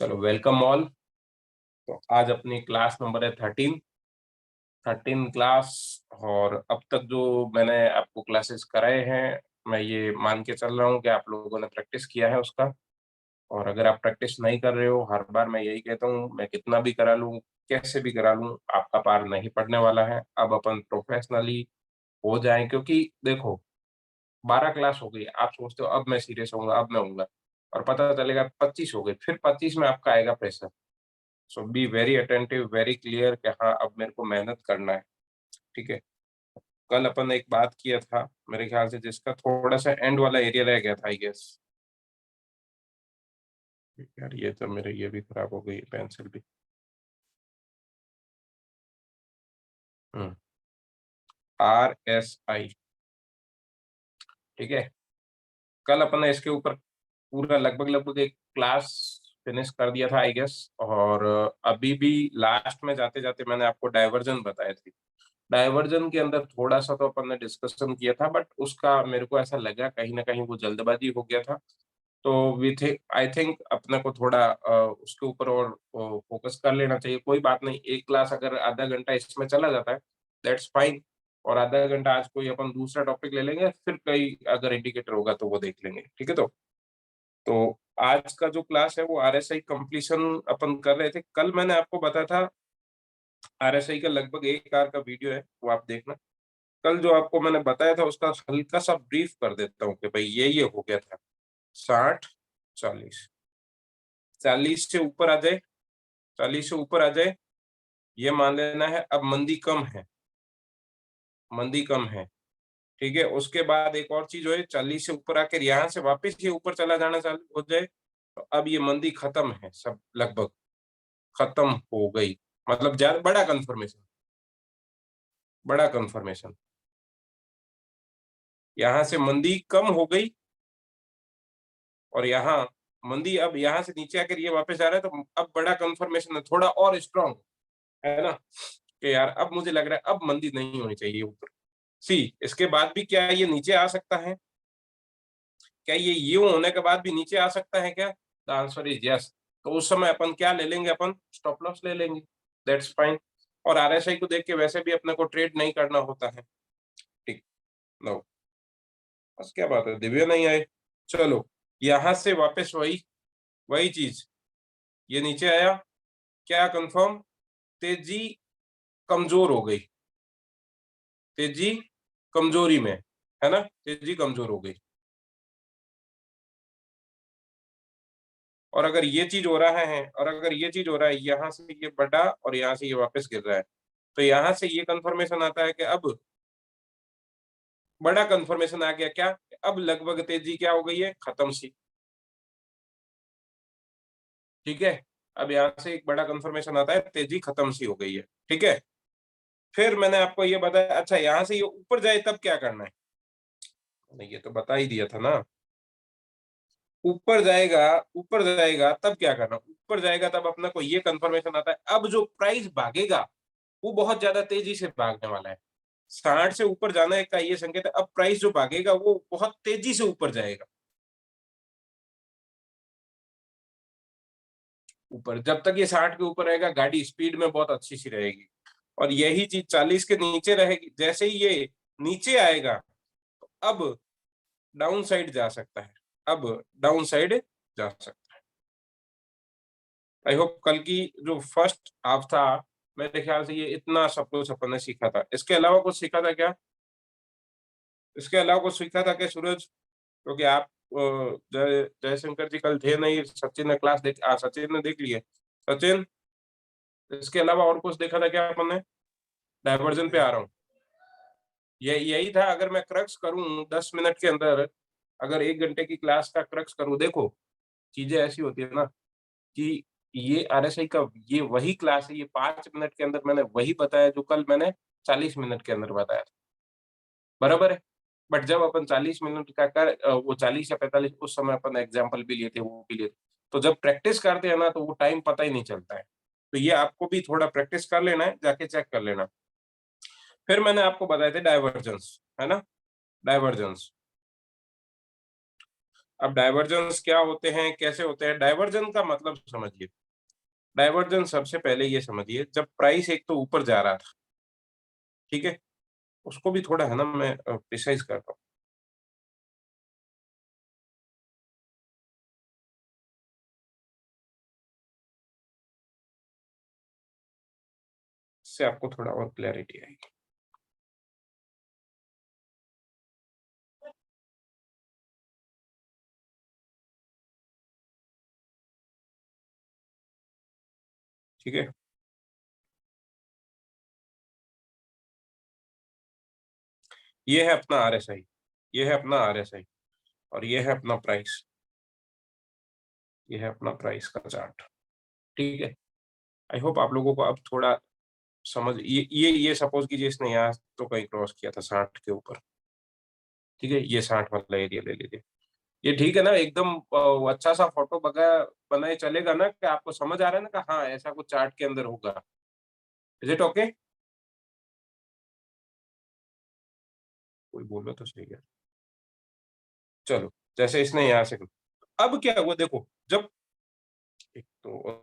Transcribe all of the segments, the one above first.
चलो welcome all. तो आज अपनी क्लास नंबर है 13 क्लास। और अब तक जो मैंने आपको क्लासेस कराए हैं, मैं ये मान के चल रहा हूँ कि आप लोगों ने प्रैक्टिस किया है उसका। और अगर आप प्रैक्टिस नहीं कर रहे हो, हर बार मैं यही कहता हूँ, मैं कितना भी करा लूँ, कैसे भी करा लूँ, आपका पार नहीं पड़ने वाला है। अब अपन प्रोफेशनली हो जाएं, क्योंकि देखो 12 क्लास हो गई, आप सोचते हो अब मैं सीरियस होऊंगा, अब मैं होऊंगा, और पता चलेगा 25 हो गए, फिर 25 में आपका आएगा pressure. So be very attentive, very clear कि हाँ अब मेरे को मेहनत करना है। ठीक है। कल अपन ने एक बात किया था मेरे ख्याल से, जिसका थोड़ा सा एंड वाला एरिया रह गया था आई गेस। यार ये तो मेरे ये भी खराब हो गई पेंसिल भी। RSI। ठीक है। कल अपन ने इसके ऊपर पूरा लगभग लगभग एक क्लास फिनिश कर दिया था आई गेस। और अभी भी लास्ट में जाते जाते मैंने आपको डाइवर्जन बताया थी। डाइवर्जन के अंदर थोड़ा सा तो अपन ने डिस्कशन किया था, बट उसका मेरे को ऐसा लगा कहीं ना कहीं वो जल्दबाजी हो गया था। तो वी थे आई थिंक अपने को थोड़ा उसके ऊपर और फोकस कर लेना चाहिए। कोई बात नहीं, एक क्लास अगर आधा घंटा इसमें चला जाता है, दैट्स फाइन। और आधा घंटा आज कोई अपन दूसरा टॉपिक ले लेंगे, फिर कई अगर इंडिकेटर होगा तो वो देख लेंगे। ठीक है। तो आज का जो क्लास है वो RSI कंप्लीशन अपन कर रहे थे। कल मैंने आपको बताया था RSI का लगभग 1 आवर का वीडियो है, वो आप देखना। कल जो आपको मैंने बताया था उसका हल्का सा ब्रीफ कर देता हूँ कि भाई ये हो गया था। 60, 40, 40 से ऊपर आ जाए, 40 से ऊपर आ जाए, ये मान लेना है अब मंदी कम है, मंदी कम है। ठीक है। उसके बाद एक और चीज हो, 40 से ऊपर आकर यहाँ से वापस ये ऊपर चला जाना चालू हो जाए, तो अब ये मंदी खत्म है, सब लगभग खत्म हो गई। मतलब ज्यादा बड़ा कंफर्मेशन, बड़ा कंफर्मेशन। यहाँ से मंदी कम हो गई, और यहाँ मंदी अब यहाँ से नीचे आकर ये वापस आ रहा है, तो अब बड़ा कंफर्मेशन है, थोड़ा और स्ट्रांग है ना, कि यार अब मुझे लग रहा है अब मंदी नहीं होनी चाहिए ऊपर। सी इसके बाद भी क्या ये नीचे आ सकता है? क्या ये यूं होने के बाद भी नीचे आ सकता है क्या? The answer is yes. तो उस समय अपन क्या ले लेंगे? अपन स्टॉप लॉस ले लेंगे, दैट्स फाइन। और RSI को देख के वैसे भी अपने को ट्रेड नहीं करना होता है। ठीक। नो, बस क्या बात है, दिव्या नहीं आए। चलो, यहां से वापस वही वही चीज, ये नीचे आया, क्या कंफर्म? तेजी कमजोर हो गई, तेजी कमजोरी में है ना, तेजी कमजोर हो गई। और अगर ये चीज हो रहा है, और अगर ये चीज हो रहा है, यहाँ से ये बढ़ा और यहाँ से ये वापस गिर रहा है, तो यहाँ से ये कंफर्मेशन आता है कि अब बड़ा कंफर्मेशन आ गया क्या, अब लगभग तेजी क्या हो गई है, खत्म सी। ठीक है। अब यहाँ से एक बड़ा कंफर्मेशन आता है, तेजी खत्म सी हो गई है। ठीक है। फिर मैंने आपको ये बताया, अच्छा यहाँ से ये ऊपर जाए तब क्या करना है? नहीं, ये तो बता ही दिया था ना। ऊपर जाएगा, ऊपर जाएगा तब क्या करना? ऊपर जाएगा तब अपना को ये कंफर्मेशन आता है, अब जो प्राइस भागेगा वो बहुत ज्यादा तेजी से भागने वाला है। 60 से ऊपर जाने का ये संकेत है, अब प्राइस जो भागेगा वो बहुत तेजी से ऊपर जाएगा। ऊपर जब तक ये 60 के ऊपर रहेगा, गाड़ी स्पीड में बहुत अच्छी सी रहेगी। और यही चीज 40 के नीचे रहेगी, जैसे ही ये नीचे आएगा तो अब डाउन साइड जा सकता है, अब डाउन साइड जा सकता है। आई होप कल की जो फर्स्ट हाफ था, मेरे ख्याल से ये इतना सब कुछ अपन ने सीखा था। इसके अलावा कुछ सीखा था क्या? इसके अलावा कुछ सीखा था क्या सूरज? क्योंकि आप जयशंकर जी कल थे नहीं, सचिन ने क्लास देख, सचिन ने देख लिया। सचिन, इसके अलावा और कुछ देखा था क्या अपन ने? डाइवर्जन पे आ रहा हूँ। ये यही था, अगर मैं क्रक्स करूं 10 मिनट के अंदर, अगर 1 घंटे की क्लास का क्रक्स करूं, देखो चीजें ऐसी होती है ना कि ये RSI का ये वही क्लास है, ये 5 मिनट के अंदर मैंने वही बताया जो कल मैंने 40 मिनट के अंदर बताया था। बराबर है। बट जब अपन 40 मिनट का वो 40 या 45, उस समय अपन एग्जाम्पल भी लिए थे, वो भी लिए थे। तो जब प्रैक्टिस करते हैं ना तो वो टाइम पता ही नहीं चलता है। तो ये आपको भी थोड़ा प्रैक्टिस कर लेना है, जाके चेक कर लेना। फिर मैंने आपको बताए थे डाइवर्जेंस, है ना, डाइवर्जेंस। अब डाइवर्जेंस क्या होते हैं, कैसे होते हैं? डाइवर्जन का मतलब समझिए। डाइवर्जन सबसे पहले ये समझिए, जब प्राइस एक तो ऊपर जा रहा था, ठीक है? उसको भी थोड़ा है ना मैं प्रिसाइज़ करता हूँ। इससे आपको थोड़ा और क्लैरिटी आएगी। ठीक है? ये है अपना आरएसआई, ये है अपना आरएसआई और ये है अपना प्राइस, ये है अपना प्राइस का चार्ट, ठीक है? आई होप आप लोगों को अब थोड़ा समझ ये सपोज़ कीजिए इसने यहाँ तो कहीं क्रॉस किया था 60 के ऊपर, ठीक है? ये 60 वाला एरिया ले लीजिए। ये ठीक है ना? एकदम अच्छा-सा फ़ोटो बनाए चलेगा ना कि आपको समझ आ रहा है ना कि हाँ, ऐसा कुछ चार्ट के अंदर होगा। Is it okay? कोई बोलो तो सही है। चलो, जैसे इसने यहाँ से अब क्या हुआ देखो, जब एक तो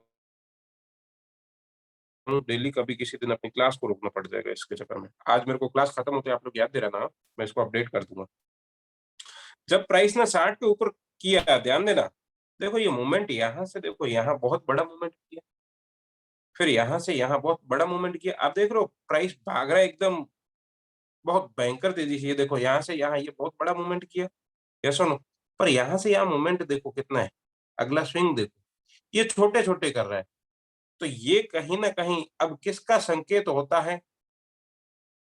डेली कभी किसी दिन अपनी क्लास को रोकना पड़ जाएगा इसके चक्कर में। आज मेरे को क्लास खत्म होते आप लोग याद दे रहना, मैं इसको अपडेट कर दूँगा। जब प्राइस ने 60 के ऊपर किया, ध्यान देना, देखो ये मूवमेंट यहाँ से देखो यहाँ बहुत बड़ा मूवमेंट किया, फिर यहाँ से यहाँ बहुत बड़ा मूवमेंट किया। आप देख रहे हो प्राइस भाग रहा है एकदम बहुत भयंकर तेज़ी से, ये देखो यहाँ से यहाँ ये बहुत बड़ा मूवमेंट किया, यस और नो? पर यहाँ से यहाँ मूवमेंट देखो कितना है, अगला स्विंग देखो, ये छोटे-छोटे कर रहा है। तो ये कहीं न कहीं अब किसका संकेत होता है?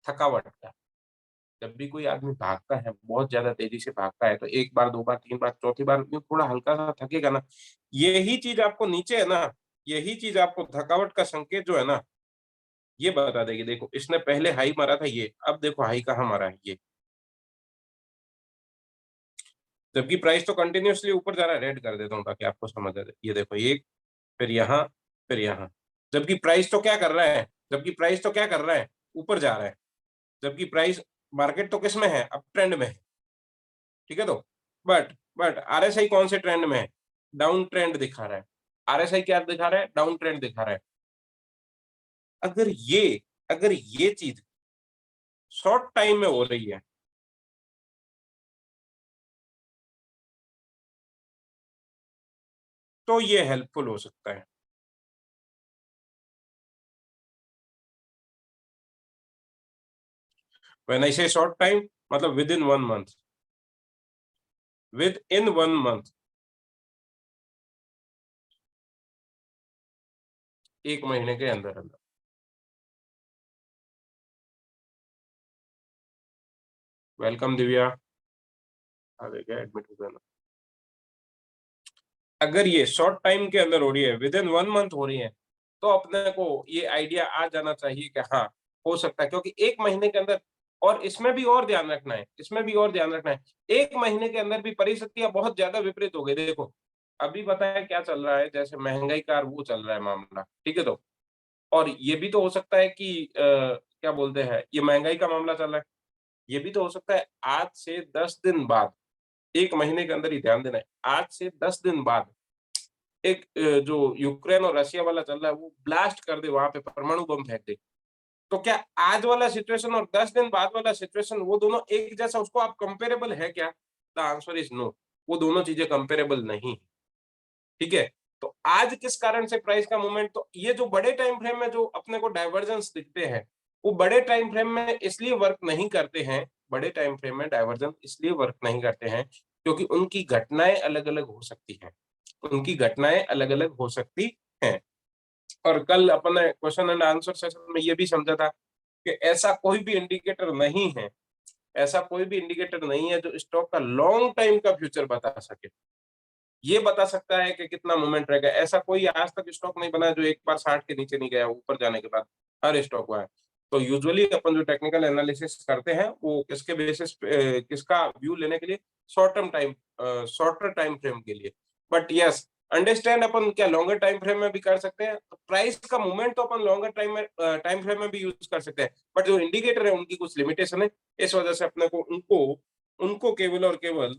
थकावट का। जब भी कोई आदमी भागता है, बहुत ज़्यादा तेज़ी से भागता है, तो 1 बार, 2 बार, 3 बार, चौथी बार यूँ थोड़ा हल्का-सा थकेगा ना, यही चीज़ आपको नीचे है ना, यही चीज़ आपको थकावट का संकेत जो है ना, ये बता देगी। देखो, इसने पहले हाई मारा था ये, अब देखो हाई कहाँ मारा है ये। जबकि प्राइस तो कंटीन्यूअसली ऊपर जा रहा है, रेड कर देता हूँ ताकि आपको समझ आ जाए। ये देखो, ये फिर यहाँ, फिर यहाँ। जबकि प्राइस तो क्या कर रहा है? जबकि प्राइस तो क्या कर रहा है? ऊपर जा रहा है। जबकि प्राइस मार्केट तो किस में है? अप ट्रेंड में है। ठीक है तो? बट आरएसआई कौन से ट्रेंड में है? डाउन ट्रेंड दिखा रहा है। आरएसआई क्या दिखा रहा है? डाउन ट्रेंड दिखा रहा है। अगर ये अगर ये चीज़ शॉर्ट टाइम में हो रही है, तो ये हेल्पफुल हो सकता है। व्हेन आई से शॉर्ट टाइम मतलब विदिन 1 मंथ, विदिन 1 मंथ, 1 महीने के अंदर-अंदर। वेलकम दिव्या, आ गए क्या? एडमिट हो जाना। अगर ये शॉर्ट टाइम के अंदर हो रही है, विदिन 1 मंथ हो रही है, तो अपने को ये आइडिया आ जाना चाहिए कि हाँ, हो सकता है क्योंकि 1 महीने के अंदर और इसमें भी और ध्यान रखना है, इसमें भी और ध्यान रखना है। 1 महीने के अंदर भी परिस्थितियाँ बहुत ज़्यादा विपरीत हो गई। देखो, अभी पता है क्या चल रहा है, जैसे महँगाई का वो चल रहा है मामला, ठीक है तो? और ये भी तो हो सकता है कि क्या बोलते हैं, ये महँगाई का मामला चल रहा है, ये भी तो हो सकता है आज से 10 दिन बाद, 1 महीने के अंदर ही ध्यान देना है, आज से 10 दिन बाद एक जो यूक्रेन और रशिया वाला चल रहा है, वो ब्लास्ट कर दे, वहाँ पे परमाणु बम फेंक दे। तो क्या आज वाला सिचुएशन और 10 दिन बाद वाला सिचुएशन वो दोनों एक जैसा उसको आप कंपेरेबल है क्या? The answer is no. वो दोनों चीज़ें कंपेरेबल नहीं, ठीक है? तो आज किस कारण से प्राइस का मूवमेंट तो ये जो बड़े टाइम फ्रेम में जो अपने को डाइवर्जेंस दिखते हैं, वो बड़े टाइम फ्रेम में इसलिए वर्क नहीं करते हैं, बड़े टाइम फ्रेम में डाइवर्जेंस इसलिए वर्क नहीं करते हैं, क्योंकि उनकी घटनाएँ अलग-अलग हो सकती हैं। उनकी घटनाएँ अलग-अलग हो सकती हैं। और कल अपन ने क्वेश्चन एंड आंसर सेशन में ये भी समझा था कि ऐसा कोई भी इंडिकेटर नहीं है, ऐसा कोई भी इंडिकेटर नहीं है जो स्टॉक का लॉन्ग टाइम का फ्यूचर बता सके। ये बता सकता है कि कितना मोमेंट रहेगा। ऐसा कोई आज तक स्टॉक नहीं बना जो एक बार 60 के नीचे नहीं गया, ऊपर जाने के बाद हर स्टॉक हुआ है। तो यूजुअली अपन जो टेक्निकल एनालिसिस करते हैं वो किसके बेसिस पे किसका व्यू लेने के लिए शॉर्टर टाइम फ्रेम के लिए। बट यस अंडरस्टैंड अपन क्या लॉन्गर टाइम फ्रेम में भी कर सकते हैं। प्राइस का मूवमेंट तो अपन लॉन्गर टाइम फ्रेम में भी यूज़ कर सकते हैं। बट जो इंडिकेटर है उनकी कुछ लिमिटेशन है। इस वजह से अपने को उनको उनको केवल और केवल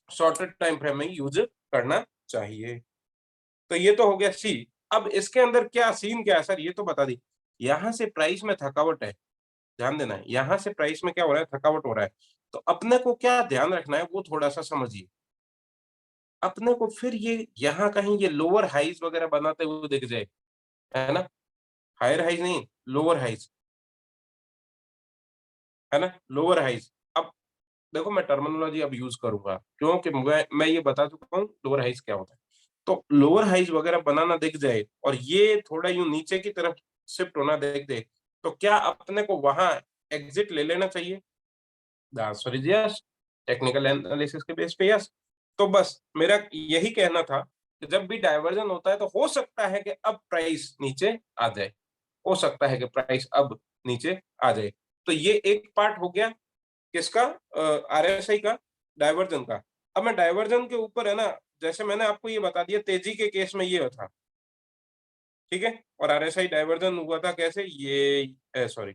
शॉर्टर टाइम फ्रेम में यूज करना चाहिए। तो ये तो हो गया सी। अब इसके अंदर क्या सीन क्या है सर, ये तो बता दी। यहाँ से प्राइस में थकावट है, ध्यान देना है, यहाँ से प्राइस में क्या हो रहा है, थकावट हो रहा है। तो अपने को क्या ध्यान रखना है वो थोड़ा सा समझिए। अपने को फिर ये यहाँ कहीं ये लोअर हाइज वगैरह बनाते हुए दिख जाए, है ना? हायर हाइज नहीं, लोअर हाइज, है ना? Lower highs. अब देखो मैं टर्मिनोलॉजी अब यूज़ करूँगा, क्योंकि मैं ये बता चुका हूँ लोअर हाइज क्या होता है। तो लोअर हाइज वगैरह बनाना दिख जाए और ये थोड़ा यूँ नीचे की तरफ शिफ्ट होना दिख जाए, तो क्या अपने को वहाँ एग्ज़िट ले लेना चाहिए? The answer is yes. Technical analysis के बेस पे यस। तो बस मेरा यही कहना था कि जब भी डायवर्जन होता है तो हो सकता है कि अब प्राइस नीचे आ जाए। हो सकता है कि प्राइस अब नीचे आ जाए। तो ये एक पार्ट हो गया किसका, आरएसआई का, डायवर्जन का। अब मैं डायवर्जन के ऊपर है ना, जैसे मैंने आपको ये बता दिया तेजी के केस में ये था, ठीक है? और आरएसआई डायवर्जन हुआ था कैसे, ये सॉरी,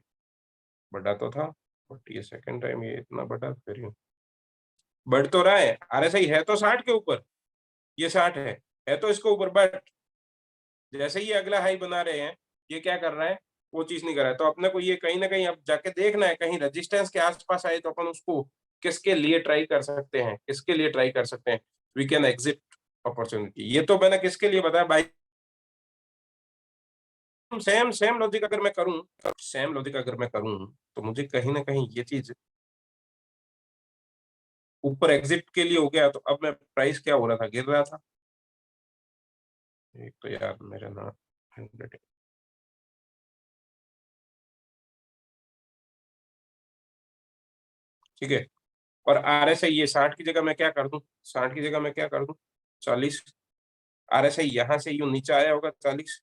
बड़ा तो था, बट ये सेकंड टाइम ये इतना बड़ा फिर यूँ बढ़ तो रहा है। आरएसआई है तो 60 के ऊपर, ये 60 है तो इसके ऊपर, बट जैसे ही अगला हाई बना रहे हैं, ये क्या कर रहा है, वो चीज़ नहीं कर रहा है। तो अपने को ये कहीं न कहीं अब जाके देखना है, कहीं रेजिस्टेंस के आस-पास आए तो अपन उसको किसके लिए ट्राई कर सकते हैं, किसके लिए ट्राई कर सकते हैं, वी कैन एग्जिट अपॉर्च्युनिटी। ये तो मैंने किसके लिए बताया भाई, सेम सेम लॉजिक अगर मैं करूँ, सेम लॉजिक अगर मैं करूँ, तो मुझे कहीं न कहीं ये चीज़ ऊपर एग्जिट के लिए हो गया, तो अब मैं प्राइस क्या हो रहा था, गिर रहा था। एक तो यार मेरा ना हैंडराइटिंग, ठीक है? और आरएसआई ये 60 की जगह मैं क्या कर दूँ, 60 की जगह मैं क्या कर दूँ, 40। आरएसआई यहाँ से यूँ नीचे आया होगा 40,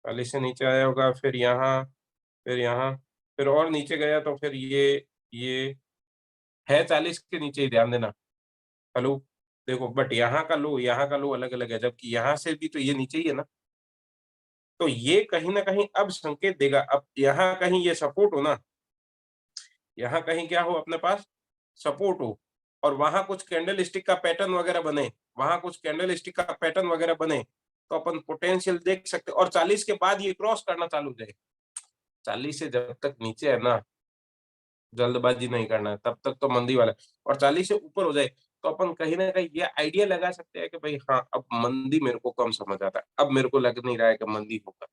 40 से नीचे आया होगा, फिर यहाँ, फिर और नीचे गया तो फिर ये है 40 के नीचे ही, ध्यान देना। हेलो? देखो बट यहाँ का लो अलग-अलग है, जबकि यहाँ से भी तो ये नीचे ही है ना। तो ये कहीं न कहीं अब संकेत देगा, अब यहाँ कहीं ये सपोर्ट हो ना, यहाँ कहीं क्या हो अपने पास, सपोर्ट हो, और वहाँ कुछ कैंडल स्टिक का पैटर्न वगैरह बने, वहाँ कुछ कैंडल स्टिक का पैटर्न वगैरह बने, तो अपन पोटेंशियल देख सकते हैं, और 40 के बाद ये क्रॉस करना चालू हो जाए। 40 से जब तक नीचे है ना, जल्दबाजी नहीं करना है, तब तक तो मंदी वाला है, और 40 से ऊपर हो जाए, तो अपन कहीं न कहीं ये आइडिया लगा सकते हैं कि भई हाँ, अब मंदी मेरे को कम समझ आता है, अब मेरे को लग नहीं रहा है कि मंदी होगा।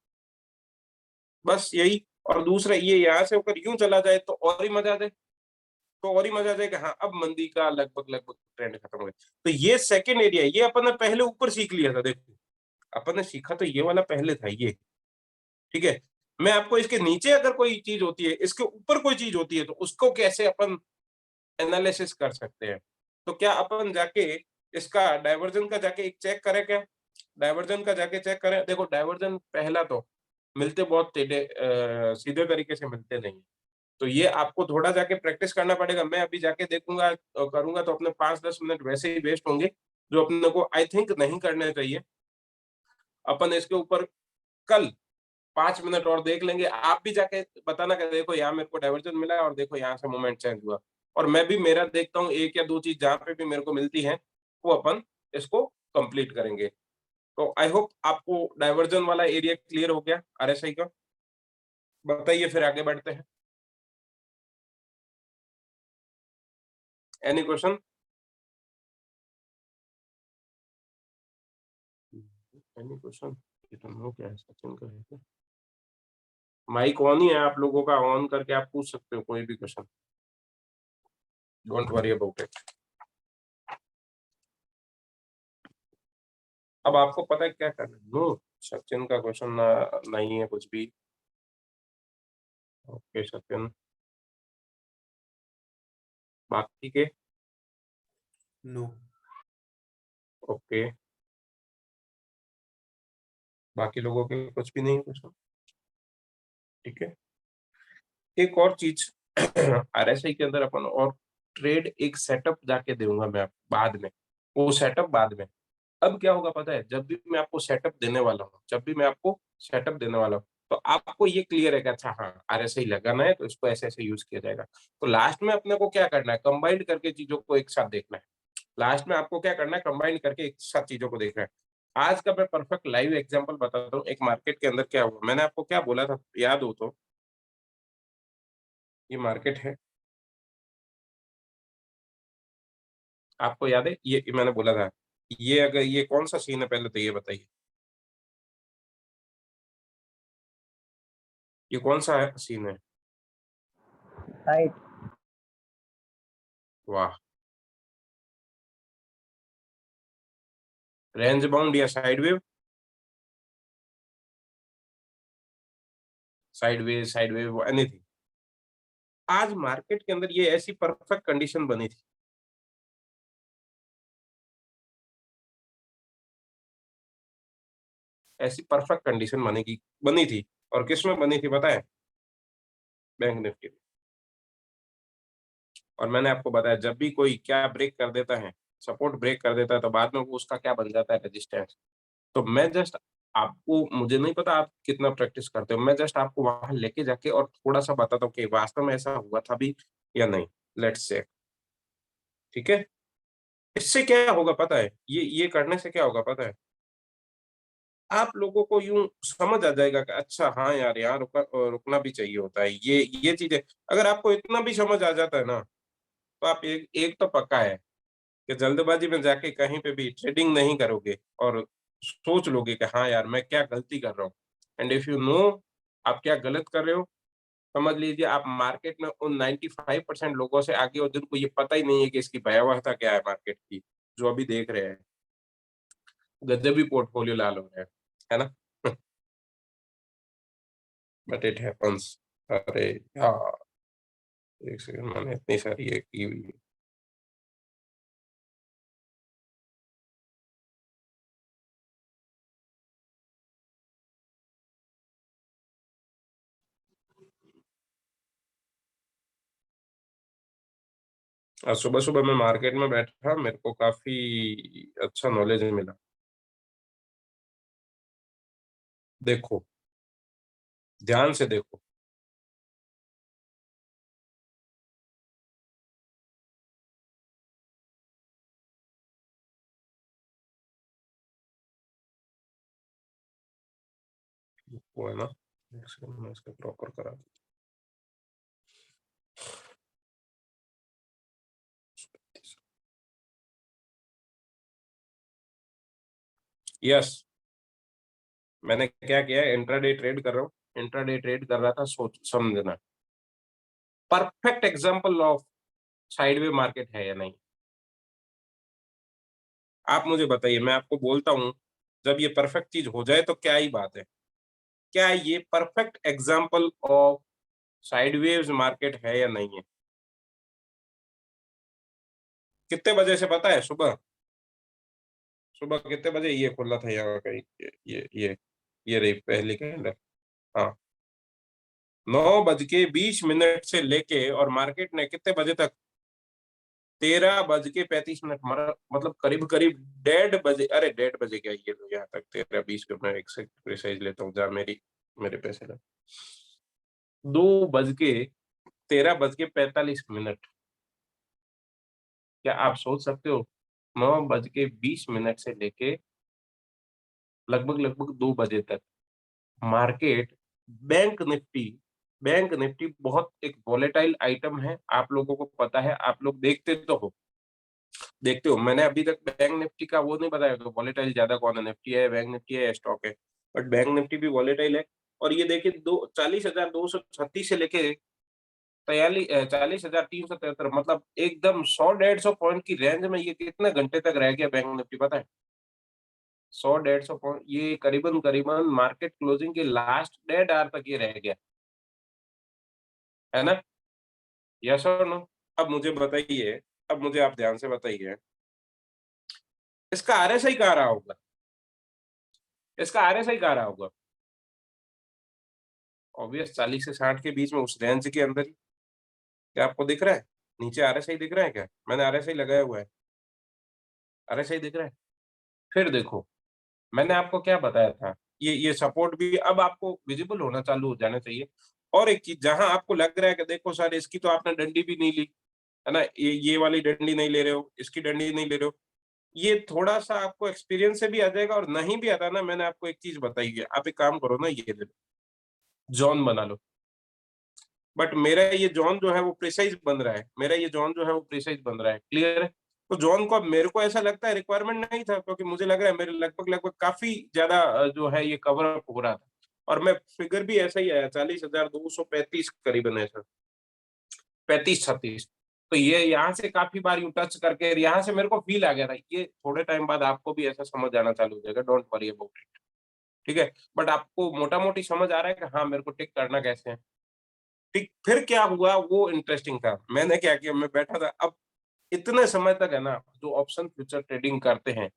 बस यही। और दूसरा ये यहाँ से होकर यूँ चला जाए तो और ही मज़ा आ जाए। तो और ही मज़ा आ जाएगा, हाँ, अब मंदी का लगभग-लगभग ट्रेंड खत्म हो गया। तो ये सेकंड एरिया है, ये अपन ने पहले ऊपर सीख लिया था देखो। अपन ने सीखा तो ये वाला पहले था ये, ठीक है? मैं आपको इसके नीचे अगर कोई चीज़ होती है, इसके ऊपर कोई चीज़ होती है, तो उसको कैसे अपन एनालिसिस कर सकते हैं। तो क्या अपन जाके इसका डायवर्जन का जाके एक चेक करें क्या? डायवर्जन का जाके चेक करें। देखो डायवर्जन पहला तो मिलते बहुत सीधे तरीके से मिलते नहीं हैं। तो ये आपको थोड़ा जाके प्रैक्टिस करना पड़ेगा। मैं अभी जाके देखूँगा, करूँगा तो अपने 5-10 मिनट वैसे ही वेस्ट होंगे, जो अपने को आई थिंक नहीं करने चाहिए। अपन इसके ऊपर कल 5 मिनट और देख लेंगे। आप भी जाके बताना कि देखो यहाँ मेरे को डायवर्जन मिला है और देखो यहाँ से मोमेंट चेंज हुआ। और मैं भी मेरा देखता हूँ 1 या 2 चीज़ जहाँ पे भी मेरे को मिलती हैं, वो अपन इसको कंप्लीट करेंगे। तो आई होप आपको डायवर्जन वाला एरिया क्लियर हो गया आरएसआई का। बताइए फिर आगे बढ़ते हैं। Any question? Any question? ये तो नो क्या है, सचिन का है क्या? माइक ऑन ही है आप लोगों का, ऑन करके आप पूछ सकते हो कोई भी question. Don't worry about it. अब आपको पता है क्या करना है? नो, सचिन का क्वेश्चन ना नहीं है कुछ भी। ओके सचिन, बाकी के नो। ओके, बाकी लोगों के कुछ भी नहीं है क्वेश्चन, ठीक है। एक और चीज़ आरएसआई के अंदर अपन और ट्रेड एक सेटअप जाके दूँगा मैं आपको बाद में, वो सेटअप बाद में। अब क्या होगा पता है? जब भी मैं आपको सेटअप देने वाला हूँ, जब भी मैं आपको सेटअप देने वाला हूँ, तो आपको ये क्लियर है कि अच्छा हाँ, आरएसआई लगाना है तो इसको ऐसे-ऐसे यूज़ किया जाएगा। तो लास्ट में अपने को क्या करना है? कंबाइंड करके चीज़ों को एक साथ देखना है। लास्ट में आपको क्या करना है, कंबाइन करके एक साथ चीजों को देखना है। आज का मैं परफेक्ट लाइव एग्जांपल बताता हूँ, एक मार्केट के अंदर क्या हुआ। मैंने आपको क्या बोला था, याद हो तो? ये मार्केट है, आपको याद है? ये मैंने बोला था, ये अगर ये कौन सा सीन है पहले तो ये बताइए? ये कौन सा है सीन है? राइट। वाह! रेंज बाउंड या साइडवेव? Sideways, sideways, anything. आज मार्केट के अंदर ये ऐसी परफेक्ट कंडीशन बनी थी। ऐसी परफेक्ट कंडीशन बनी थी, और किसमें बनी थी पता है? बैंक निफ्टी में। और मैंने आपको बताया जब भी कोई क्या ब्रेक कर देता है, सपोर्ट ब्रेक कर देता है, तो बाद में वो उसका क्या बन जाता है? रेजिस्टेंस। तो मैं जस्ट आपको, मुझे नहीं पता आप कितना प्रैक्टिस करते हो, मैं जस्ट आपको वहां लेके जाके और थोड़ा सा बताता हूँ कि वास्तव में ऐसा हुआ था भी या नहीं। लेट्स से, ठीक है? इससे क्या होगा पता है? ये करने से क्या होगा पता है? आप लोगों को यूं समझ आ जाएगा कि अच्छा हाँ यार, यहाँ रुकना भी चाहिए होता है। ये चीजें अगर आपको इतना भी समझ आ जाता है ना, तो आप एक एक तो पक्का है कि जल्दबाजी में जाके कहीं पे भी ट्रेडिंग नहीं करोगे, और सोच लोगे कि हाँ यार, मैं क्या गलती कर रहा हूँ। एंड इफ यू नो आप क्या गलत कर रहे हो, समझ लीजिए आप मार्केट में उन 95% लोगों से आगे हो, जिनको ये पता ही नहीं है कि इसकी भयावहता क्या है मार्केट की, जो अभी देख रहे हैं। गजब ही पोर्टफोलियो लाल हो रहे हैं, है ना? But it happens. अरे यार, एक सेकंड, मैंने इतनी सारी ये की हुई है। आज सुबह-सुबह मैं मार्केट में बैठा, मेरे को काफ़ी अच्छा नॉलेज मिला। देखो, ध्यान से देखो। वो है ना, एक सेकंड मैं इसको प्रॉपर करा दूँ। यस, मैंने क्या किया है, इंट्राडे ट्रेड कर रहा हूँ। इंट्राडे ट्रेड कर रहा था, सोच समझना। Perfect example of sideway market है या नहीं? आप मुझे बताइए, मैं आपको बोलता हूँ, जब ये परफेक्ट चीज़ हो जाए तो क्या ही बात है। क्या ये perfect example of sideways market है या नहीं है? कितने बजे से पता है? सुबह सुबह कितने बजे ये खुला था यहाँ का? ये रही पहली कैंडल। हाँ, 9:20 से लेके, और मार्केट ने कितने बजे तक? 13:35। मतलब करीब-करीब 1:30 बजे, अरे 1:30 क्या, ये तो यहाँ तक 13:20 पे मैं एक सेकंड प्रिसाइज़ लेता हूँ, जहाँ मेरे पैसे लगे। 13:45। क्या आप सोच सकते हो? 9:20 से लेके लगभग 2 बजे तक market, bank Nifty bank Nifty बहुत एक वोलेटाइल आइटम है, आप लोगों को पता है, आप लोग देखते हो। मैंने अभी तक बैंक निफ्टी का वो नहीं बताया कि वोलेटाइल ज़्यादा कौन है, निफ्टी है, बैंक निफ्टी है या स्टॉक है। बट बैंक निफ्टी भी वोलेटाइल है, और ये देखिए दो 40,236 से लेके 40,373, मतलब एकदम 100-150 पॉइंट की रेंज में ये कितने घंटे तक रह गया बैंक निफ्टी पता है? 100-150 पॉइंट, ये करीबन-करीबन मार्केट क्लोजिंग के लास्ट डेढ़ आवर तक ये रह गया, है ना? यस और नो? अब मुझे आप ध्यान से बताइए, इसका आरएसआई कहाँ रहा होगा? इसका आरएसआई कहाँ रहा होगा? ऑब्वियस 40 से 60 के बीच में, उस रेंज के अंदर ही। क्या आपको दिख रहा है? नीचे आरएसआई दिख रहा है क्या? मैंने आरएसआई लगाया हुआ है। आरएसआई दिख रहा है? फिर देखो, मैंने आपको क्या बताया था? ये सपोर्ट भी अब आपको विजिबल होना चालू हो जाना चाहिए। और एक चीज़, जहाँ आपको लग रहा है कि देखो सर, इसकी तो आपने डंडी भी नहीं ली, है ना, ये वाली डंडी नहीं ले रहे हो, इसकी डंडी नहीं ले रहे हो, ये थोड़ा सा आपको एक्सपीरियंस से भी आ जाएगा। और नहीं भी आता ना, मैंने आपको एक चीज बताई है, आप एक काम करो ना, ये ले लो, जॉन बना लो। बट मेरा ये जॉन जो है वो प्रिसाइज बन रहा है, मेरा ये जॉन जो है वो प्रिसाइज बन रहा है, क्लियर है। तो जॉन को अब मेरे को ऐसा लगता है रिक्वायरमेंट नहीं था, क्योंकि मुझे लग रहा है मेरे लगभग लगभग काफी ज्यादा जो है ये कवर अप हो रहा था। और मैं फिगर भी ऐसा ही आया, 40,235 करीबन ऐसा, 35-36। तो ये यहाँ से काफी बार यूं टच करके यहाँ से मेरे को फील आ गया था, ये थोड़े टाइम बाद आपको भी ऐसा समझ आना चालू हो जाएगा, डोंट वरी अबाउट इट, ठीक है। बट आपको मोटा मोटी समझ आ रहा है कि हाँ मेरे को टिक करना कैसे है, ठीक। फिर क्या हुआ वो इंटरेस्टिंग था। मैंने क्या किया, मैं बैठा था, अब इतने समय तक है ना जो ऑप्शन फ्यूचर ट्रेडिंग करते हैं,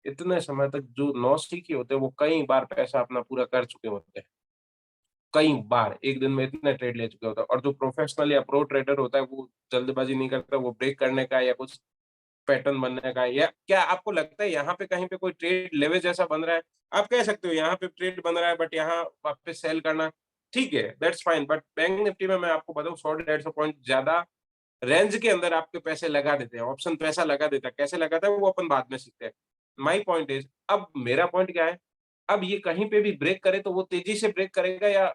इतने समय तक जो नौसिखिए होते हैं वो कई बार पैसा अपना पूरा कर चुके होते हैं, कई बार एक दिन में इतने ट्रेड ले चुके होते हैं। और जो प्रोफेशनल या प्रो ट्रेडर होता है वो जल्दबाजी नहीं करता, वो ब्रेक करने का या कुछ पैटर्न बनने का। या क्या आपको लगता है यहाँ पे कहीं पे कोई ट्रेड लेवे जैसा बन रहा है? आप कह सकते हो यहाँ पे ट्रेड बन रहा है, बट यहाँ वापस सेल करना, ठीक है, that's fine. But bank Nifty में मैं आपको बताऊं 100-150 पॉइंट ज्यादा रेंज के अंदर आपके पैसे लगा देते हैं, ऑप्शन पैसा लगा देता है। कैसे लगाता है वो अपन बाद में सीखते हैं। माई पॉइंट इज, अब मेरा पॉइंट क्या है, अब ये कहीं पे भी ब्रेक करे तो वो तेजी से ब्रेक करेगा, या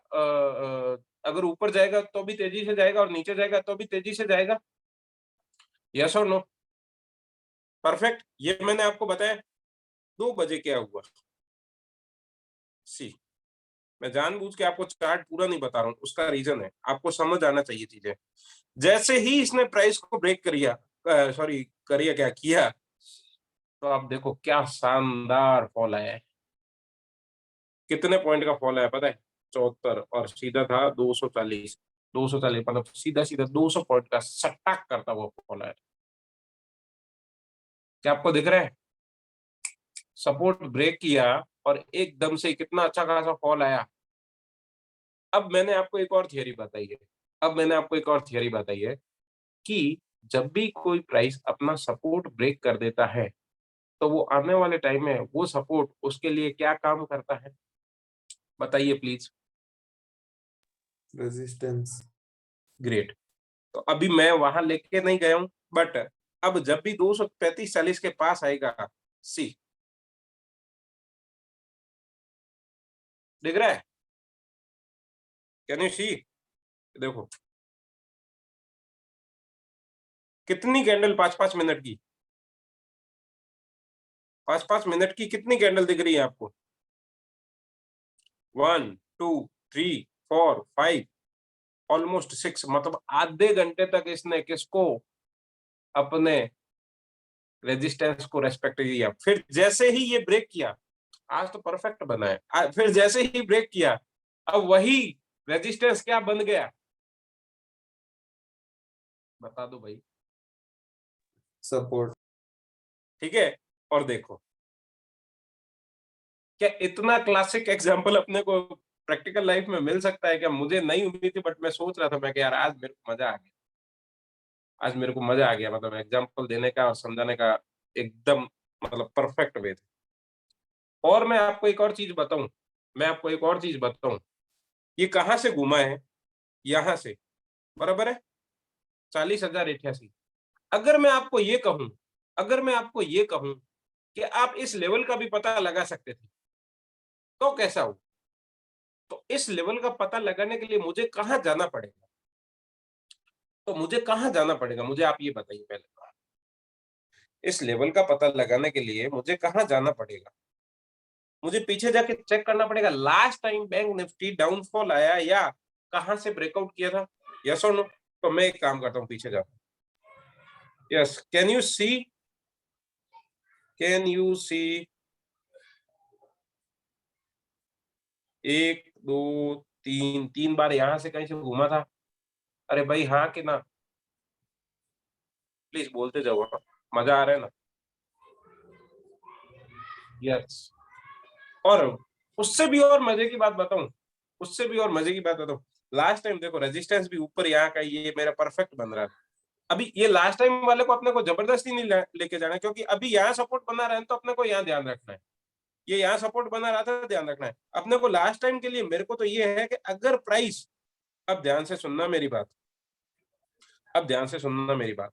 अगर ऊपर जाएगा तो भी तेजी से जाएगा और नीचे जाएगा तो भी तेजी से जाएगा, यस और नो? परफेक्ट। ये मैंने आपको बताया। 2 बजे क्या हुआ, सी, मैं जानबूझ के आपको चार्ट पूरा नहीं बता रहा हूँ, उसका रीजन है, आपको समझ आना चाहिए चीजें। जैसे ही इसने प्राइस को ब्रेक करिया, सॉरी करिया क्या किया, तो आप देखो क्या शानदार फॉल आया है। कितने पॉइंट का फॉल आया पता है? 74, और सीधा था 240। 240 मतलब सीधा सीधा 200 पॉइंट का सट्टाक करता हुआ फॉल आया। क्या आपको दिख रहा है? सपोर्ट ब्रेक किया और एकदम से कितना अच्छा खासा फॉल आया। अब मैंने आपको एक और थियरी बताई है, कि जब भी कोई प्राइस अपना सपोर्ट ब्रेक कर देता है, तो वो आने वाले टाइम में वो सपोर्ट उसके लिए क्या काम करता है, बताइए प्लीज। रेजिस्टेंस। ग्रेट। तो अभी मैं वहां लेके नहीं गया हूं, बट अब जब भी 235-40 के पास आएगा, सी, दिख रहा है? Can you see? देखो कितनी कैंडल 5-5 मिनट की, 5-5 मिनट की कितनी कैंडल दिख रही है आपको? 1 2 3 4 5, ऑलमोस्ट 6, मतलब आधे घंटे तक इसने किसको, अपने रेजिस्टेंस को रेस्पेक्ट किया। फिर जैसे ही ये ब्रेक किया, आज तो परफेक्ट बना है, फिर जैसे ही ब्रेक किया, अब वही रेजिस्टेंस क्या बन गया, बता दो भाई। सपोर्ट। ठीक है। और देखो क्या इतना क्लासिक एग्जांपल अपने को प्रैक्टिकल लाइफ में मिल सकता है क्या? मुझे नहीं उम्मीद थी, बट मैं सोच रहा था, मैं कि यार आज मेरे को मजा आ गया, आज मेरे को मजा आ गया, मतलब एग्जांपल देने का और समझाने का एकदम, मतलब परफेक्ट वे थे। और मैं आपको एक और चीज बताऊं, ये कहां से घुमा है? यहां से, बराबर है, 40,088। अगर मैं आपको ये कहूं, कि आप इस लेवल का भी पता लगा सकते थे, तो कैसा हो? तो इस लेवल का पता लगाने के लिए मुझे कहां जाना पड़ेगा? मुझे आप ये बताइए पहले तो। इस लेवल का पता लगाने के लिए मुझे कहां जाना पड़ेगा? मुझे पीछे जाके चेक करना पड़ेगा last time bank Nifty downfall आया या कहां से ब्रेकआउट किया था, यस और नो? तो मैं एक काम करता हूं, पीछे जाता हूं। Yes, can you see? 1 2 3 बार यहां से कहीं से घूमा था। अरे भाई हाँ कि ना? प्लीज बोलते जाओ, हाँ। मजा आ रहा है ना? यस। और उससे भी और मजे की बात बताऊं, लास्ट टाइम देखो रेजिस्टेंस भी ऊपर यहाँ का, ये मेरा परफेक्ट बन रहा है। अभी ये लास्ट टाइम वाले को अपने को जबरदस्ती नहीं लेके जाना है, क्योंकि अभी यहाँ सपोर्ट बना रहा है तो अपने को यहाँ ध्यान रखना है। ये यहाँ सपोर्ट बना रहा था, ध्यान रखना है अपने को लास्ट टाइम के लिए। मेरे को तो ये है कि अगर प्राइस, अब ध्यान से सुनना मेरी बात, अब ध्यान से सुनना मेरी बात।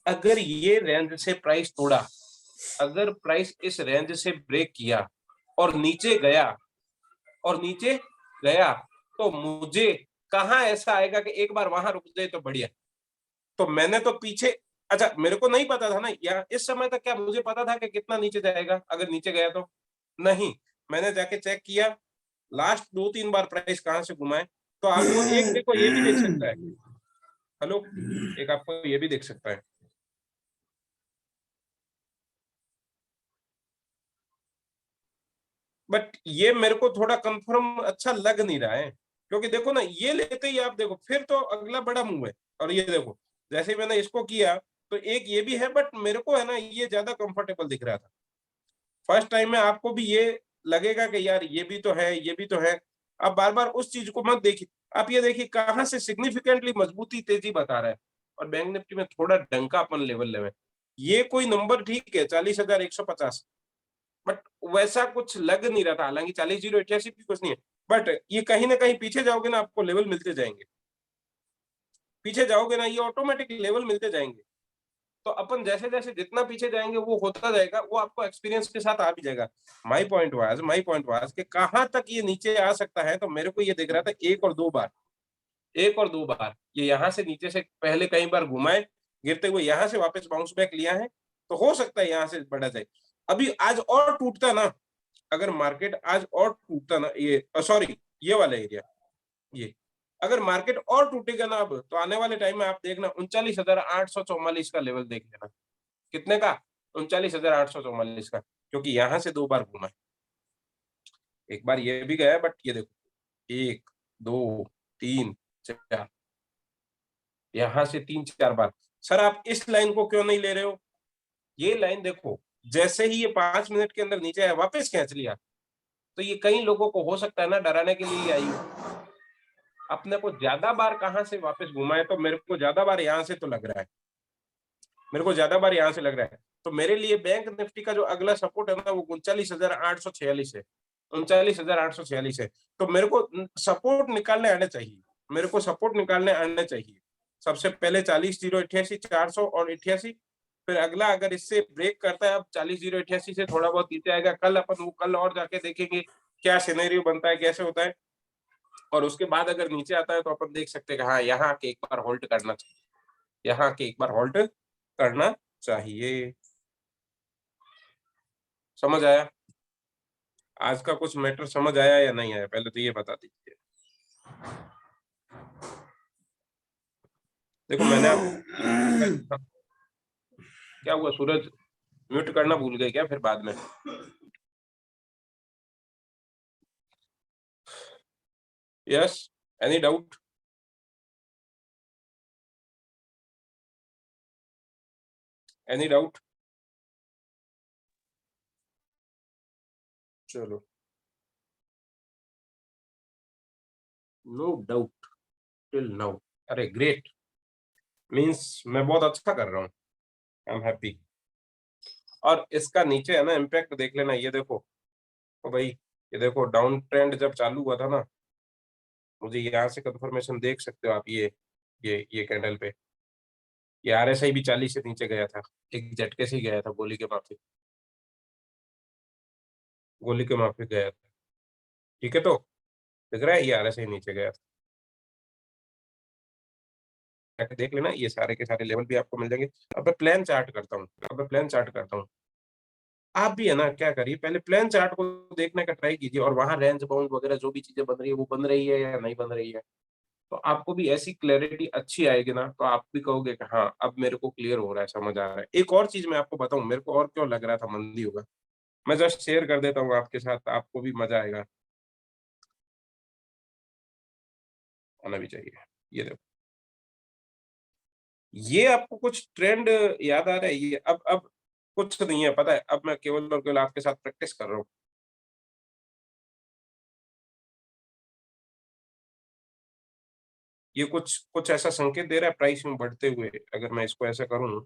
अगर ये रेंज से प्राइस तोड़ा, अगर प्राइस इस रेंज से ब्रेक किया और नीचे गया तो मुझे कहाँ ऐसा आएगा कि एक बार वहां रुक जाए तो बढ़िया। तो मैंने तो पीछे, अच्छा मेरे को नहीं पता था ना या इस समय तक, क्या मुझे पता था कि कितना नीचे जाएगा अगर नीचे गया तो? नहीं, मैंने जाके चेक किया लास्ट 2-3 बार प्राइस कहां से घुमाए। तो आपको एक देखो ये भी देख सकता है, हेलो, एक आपको ये भी देख सकता है, बट ये मेरे को थोड़ा कंफर्म अच्छा लग नहीं रहा है, क्योंकि देखो ना ये लेते ही आप देखो फिर तो अगला बड़ा मूव है। और ये देखो जैसे ही मैंने इसको किया तो एक ये भी है, बट मेरे को है ना ये ज्यादा कंफर्टेबल दिख रहा था। फर्स्ट टाइम में आपको भी ये लगेगा कि यार ये भी तो है, ये भी तो है। आप बार बार उस चीज को मत देखिए, आप ये देखिए कहां से सिग्निफिकेंटली मजबूती तेजी बता रहा है। और बैंक निफ्टी में थोड़ा डंकापन लेवल लेवल, ये कोई नंबर ठीक है 40,150, बट वैसा कुछ लग नहीं रहा था। हालांकि 40,088 भी कुछ नहीं है, बट ये कहीं ना कहीं पीछे जाओगे ना आपको लेवल मिलते जाएंगे, पीछे जाओगे ना ये ऑटोमेटिक लेवल मिलते जाएंगे। तो अपन जैसे जैसे जितना पीछे जाएंगे वो होता जाएगा, वो आपको एक्सपीरियंस के साथ आ भी जाएगा। माई पॉइंट वाज कि कहां तक ये नीचे आ सकता है। तो मेरे को ये दिख रहा था एक और दो बार ये यहाँ से नीचे से पहले कई बार घुमाए गिरते हुए, यहाँ से वापस बाउंस बैक लिया है, तो हो सकता है यहाँ से बढ़ा जाए। अभी आज और टूटता ना, अगर मार्केट आज और टूटता ना, ये सॉरी ये वाला एरिया, ये अगर मार्केट और टूटेगा ना अब, तो आने वाले टाइम में आप देखना 39,844 का लेवल देख लेना। कितने का? 39,844 का, क्योंकि यहां से 2 बार घूमा है। एक बार ये भी गया है, बट ये देखो 1, 2, 3, 4, यहां से 3-4 बार। सर आप इस लाइन को क्यों नहीं ले रहे हो? ये लाइन देखो, जैसे ही ये 5 मिनट के अंदर नीचे आया वापस खींच लिया, तो ये कई लोगों को हो सकता है ना डराने के लिए आई हो। अपने को ज्यादा बार कहां से वापस घुमा है? तो मेरे को ज्यादा बार यहां से तो लग रहा है, मेरे को ज्यादा बार यहां से लग रहा है। तो मेरे लिए बैंक निफ्टी का जो अगला सपोर्ट है ना वो 39,846 है, 39,846 है। तो मेरे को सपोर्ट निकालने आने चाहिए, मेरे को सपोर्ट निकालने आने चाहिए। सबसे पहले 40,088, 400 और 88, फिर अगला अगर इससे ब्रेक करता है, अब 40,088 से थोड़ा बहुत नीचे आएगा, कल अपन वो कल और जाके देखेंगे क्या सिनेरियो बनता है, कैसे होता है। और उसके बाद अगर नीचे आता है तो अपन देख सकते हैं कि हाँ यहाँ के एक बार होल्ड करना चाहिए, यहाँ के एक बार होल्ड करना चाहिए। समझ आया? आज का कुछ मैटर समझ आया या नहीं आया, पहले तो ये बता दीजिए। देखो मैंने आप क्या हुआ सूरज, म्यूट करना भूल गए क्या फिर बाद में? Yes, any doubt? Any doubt? चलो, नो डाउट टिल नाउ। अरे ग्रेट, मींस मैं बहुत अच्छा कर रहा हूँ, आई एम हैप्पी। और इसका नीचे है ना इम्पैक्ट देख लेना, ये देखो तो भाई, ये देखो डाउन ट्रेंड जब चालू हुआ था ना, मुझे यहाँ से कंफर्मेशन देख सकते हो आप, ये कैंडल पे ये आरएसआई भी 40 से नीचे गया था, एक झटके से ही गया था, गोली के माफिक गया था। ठीक है, तो दिख रहा है ये आरएसआई नीचे गया था, जाके देख लेना, ये सारे के सारे लेवल भी आपको मिल जाएंगे। अब मैं प्लान चार्ट करता हूँ, आप भी है ना क्या करिए, पहले प्लान चार्ट को देखने का ट्राई कीजिए, और वहां रेंज बाउंड वगैरह जो भी चीजें बन रही है वो बन रही है या नहीं बन रही है। तो आपको भी ऐसी क्लैरिटी अच्छी आएगी ना, तो आप भी कहोगे कि हाँ अब मेरे को क्लियर हो रहा है, समझ आ रहा है। एक और चीज मैं आपको बताऊं, मेरे को और क्यों लग रहा था मंदी होगा, मैं जस्ट शेयर कर देता हूँ आपके साथ, आपको भी मजा आएगा, आना भी चाहिए। ये देखो, ये आपको कुछ ट्रेंड याद आ रहा है? ये अब कुछ नहीं है, पता है, अब मैं केवल और केवल आपके साथ प्रैक्टिस कर रहा हूँ। ये कुछ कुछ ऐसा संकेत दे रहा है प्राइस में बढ़ते हुए, अगर मैं इसको ऐसा करूँ,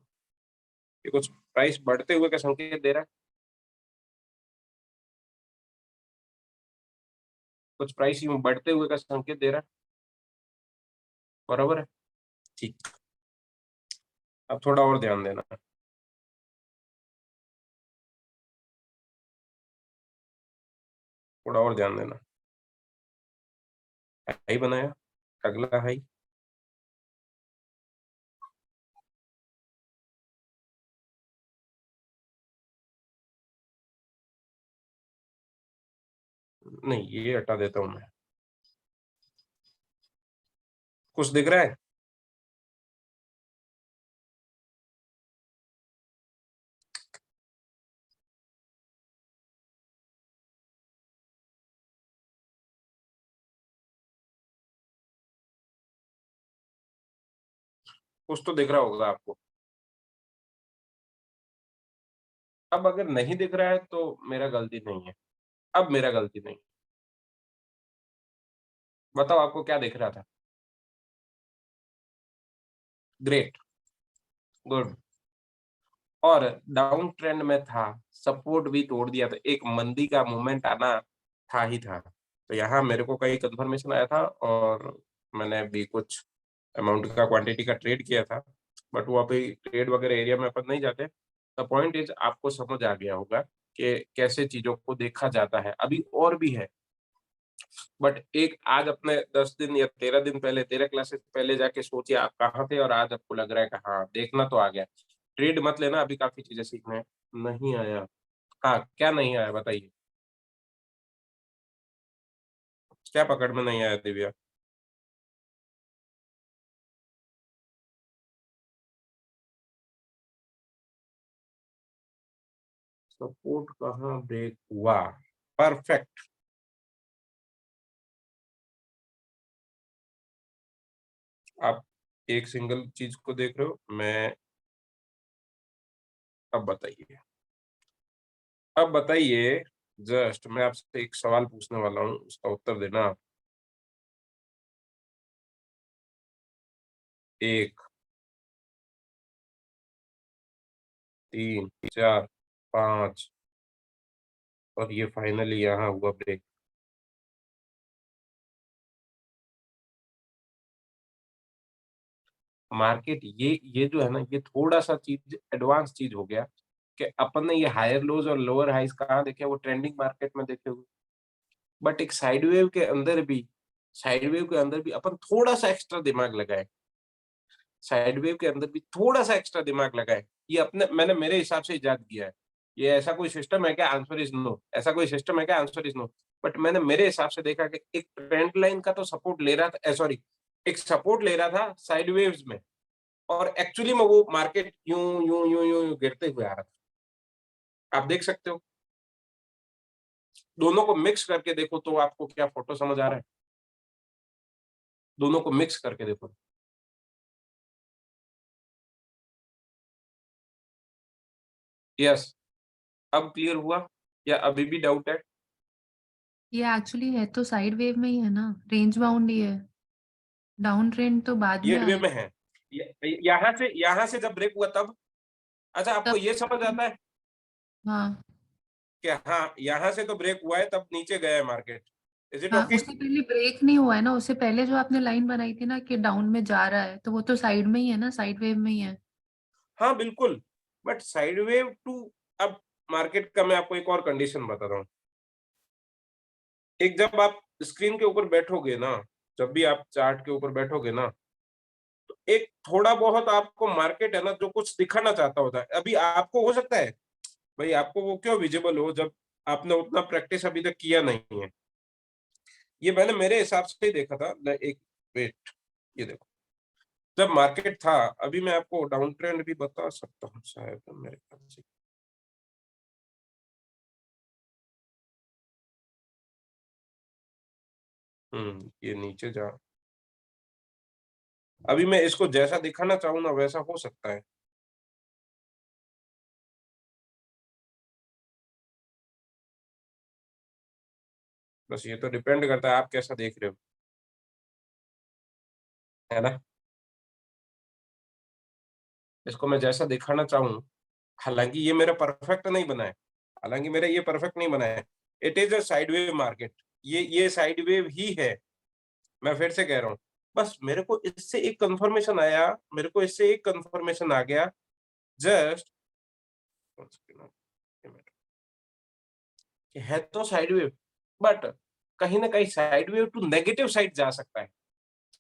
ये कुछ प्राइस बढ़ते हुए का संकेत दे रहा है, कुछ प्राइस यूं बढ़ते हुए का संकेत दे रहा है, बराबर है। ठीक, अब थोड़ा और ध्यान देना। थोड़ा और ध्यान देना। हाई बनाया, अगला हाई, नहीं ये हटा देता हूं मैं। कुछ दिख रहा है? कुछ तो दिख रहा होगा आपको। अब अगर नहीं दिख रहा है तो मेरा गलती नहीं है। अब मेरा गलती नहीं। बताओ आपको क्या दिख रहा था? Great, good. और डाउन ट्रेंड में था, सपोर्ट भी तोड़ दिया था, एक मंदी का मूवमेंट आना था ही था। तो यहाँ मेरे को कहीं कंफर्मेशन आया था और मैंने भी कुछ अमाउंट का क्वांटिटी का ट्रेड किया था। बट वो अभी ट्रेड वगैरह एरिया में अपन नहीं जाते। द पॉइंट इज आपको समझ आ गया होगा कि कैसे चीज़ों को देखा जाता है। अभी और भी है, बट एक आज अपने 10 दिन या 13 दिन पहले 13 क्लासेस पहले जाके सोचिए आप कहाँ थे और आज आपको लग रहा है कि हाँ, देखना तो आ गया। ट्रेड मत लेना, अभी काफ़ी चीज़ें सीखना है। नहीं आया। हाँ, क्या नहीं आया बताइए? क्या पकड़ में नहीं आया दिव्या? सपोर्ट कहाँ ब्रेक हुआ? परफेक्ट। आप एक सिंगल चीज़ को देख रहे हो, मैं अब बताइए। अब बताइए, जस्ट मैं आपसे एक सवाल पूछने वाला हूँ, उसका उत्तर देना आप। 1, 3, 4, 5 और ये फाइनली यहाँ हुआ ब्रेक। मार्केट ये जो है ना, ये थोड़ा-सा चीज़ एडवांस चीज़ हो गया कि अपन ने ये हायर लोज़ और लोअर हाइज़ कहाँ देखे, वो ट्रेंडिंग मार्केट में देखे हुए। बट एक साइड वेव के अंदर भी अपन थोड़ा-सा एक्स्ट्रा दिमाग लगाएँ। साइड वेव के अंदर भी थोड़ा-सा एक्स्ट्रा दिमाग लगाएँ। ये अपने मैंने मेरे हिसाब से इजाद किया है। ये ऐसा कोई सिस्टम है क्या? Answer is no. ऐसा कोई सिस्टम है क्या? Answer is no. बट मैंने मेरे हिसाब से देखा कि एक ट्रेंड लाइन का तो सपोर्ट ले रहा था सॉरी, एक सपोर्ट ले रहा था साइड वेव्स में और एक्चुअली में वो मार्केट यूँ गिरते हुए आ रहा था। आप देख सकते हो। दोनों को मिक्स करके देखो तो आपको क्या फ़ोटो समझ आ रहा है? दोनों को मिक्स करके देखो। यस, अब क्लियर हुआ या अभी भी डाउट है? ये एक्चुअली है तो साइड वेव में ही है ना, रेंज बाउंड ही है। डाउन ट्रेंड तो बाद ये में वे आया। में है। यहाँ से जब ब्रेक हुआ तब? अच्छा आपको तब ये समझ आता है हाँ, कि हाँ, यहाँ से तो ब्रेक हुआ है तब नीचे गया है मार्केट। इज़ इट हाँ, ओके? उससे पहले ब्रेक नहीं हुआ है ना, उससे पहले जो आपने लाइन बनाई थी ना कि डाउन में जा रहा है, तो वो तो साइड में ही है ना, साइड वेव में ही है। हाँ, बिल्कुल। बट साइड वेव टू अब मार्केट का मैं आपको एक और कंडीशन बता रहा हूँ। एक जब आप स्क्रीन के ऊपर बैठोगे ना, जब भी आप चार्ट के ऊपर बैठोगे ना, तो एक थोड़ा बहुत आपको मार्केट है ना जो कुछ दिखाना चाहता होता है। अभी आपको हो सकता है, भाई आपको वो क्यों विजिबल हो जब आपने उतना प्रैक्टिस अभी तक किया नहीं है। ये मैंने मेरे हिसाब से ही देखा था। एक वेट, ये देखो। जब मार्केट था, अभी मैं आपको डाउन ट्रेंड भी बता सकता हूँ शायद मेरे ख्याल से। ये नीचे जा, अभी मैं इसको जैसा दिखाना चाहूँ ना वैसा हो सकता है। बस ये तो डिपेंड करता है आप कैसा देख रहे हो, है ना? इसको मैं जैसा दिखाना चाहूँ, हालाँकि ये मेरा परफेक्ट नहीं बना है, हालाँकि मेरा ये परफेक्ट नहीं बना है। It is a sideways market. ये साइडवेव ही है। मैं फिर से कह रहा हूँ, बस मेरे को इससे एक कंफर्मेशन आ गया जस्ट है तो साइड वेव, बट कहीं ना कहीं side wave to negative side जा सकता है।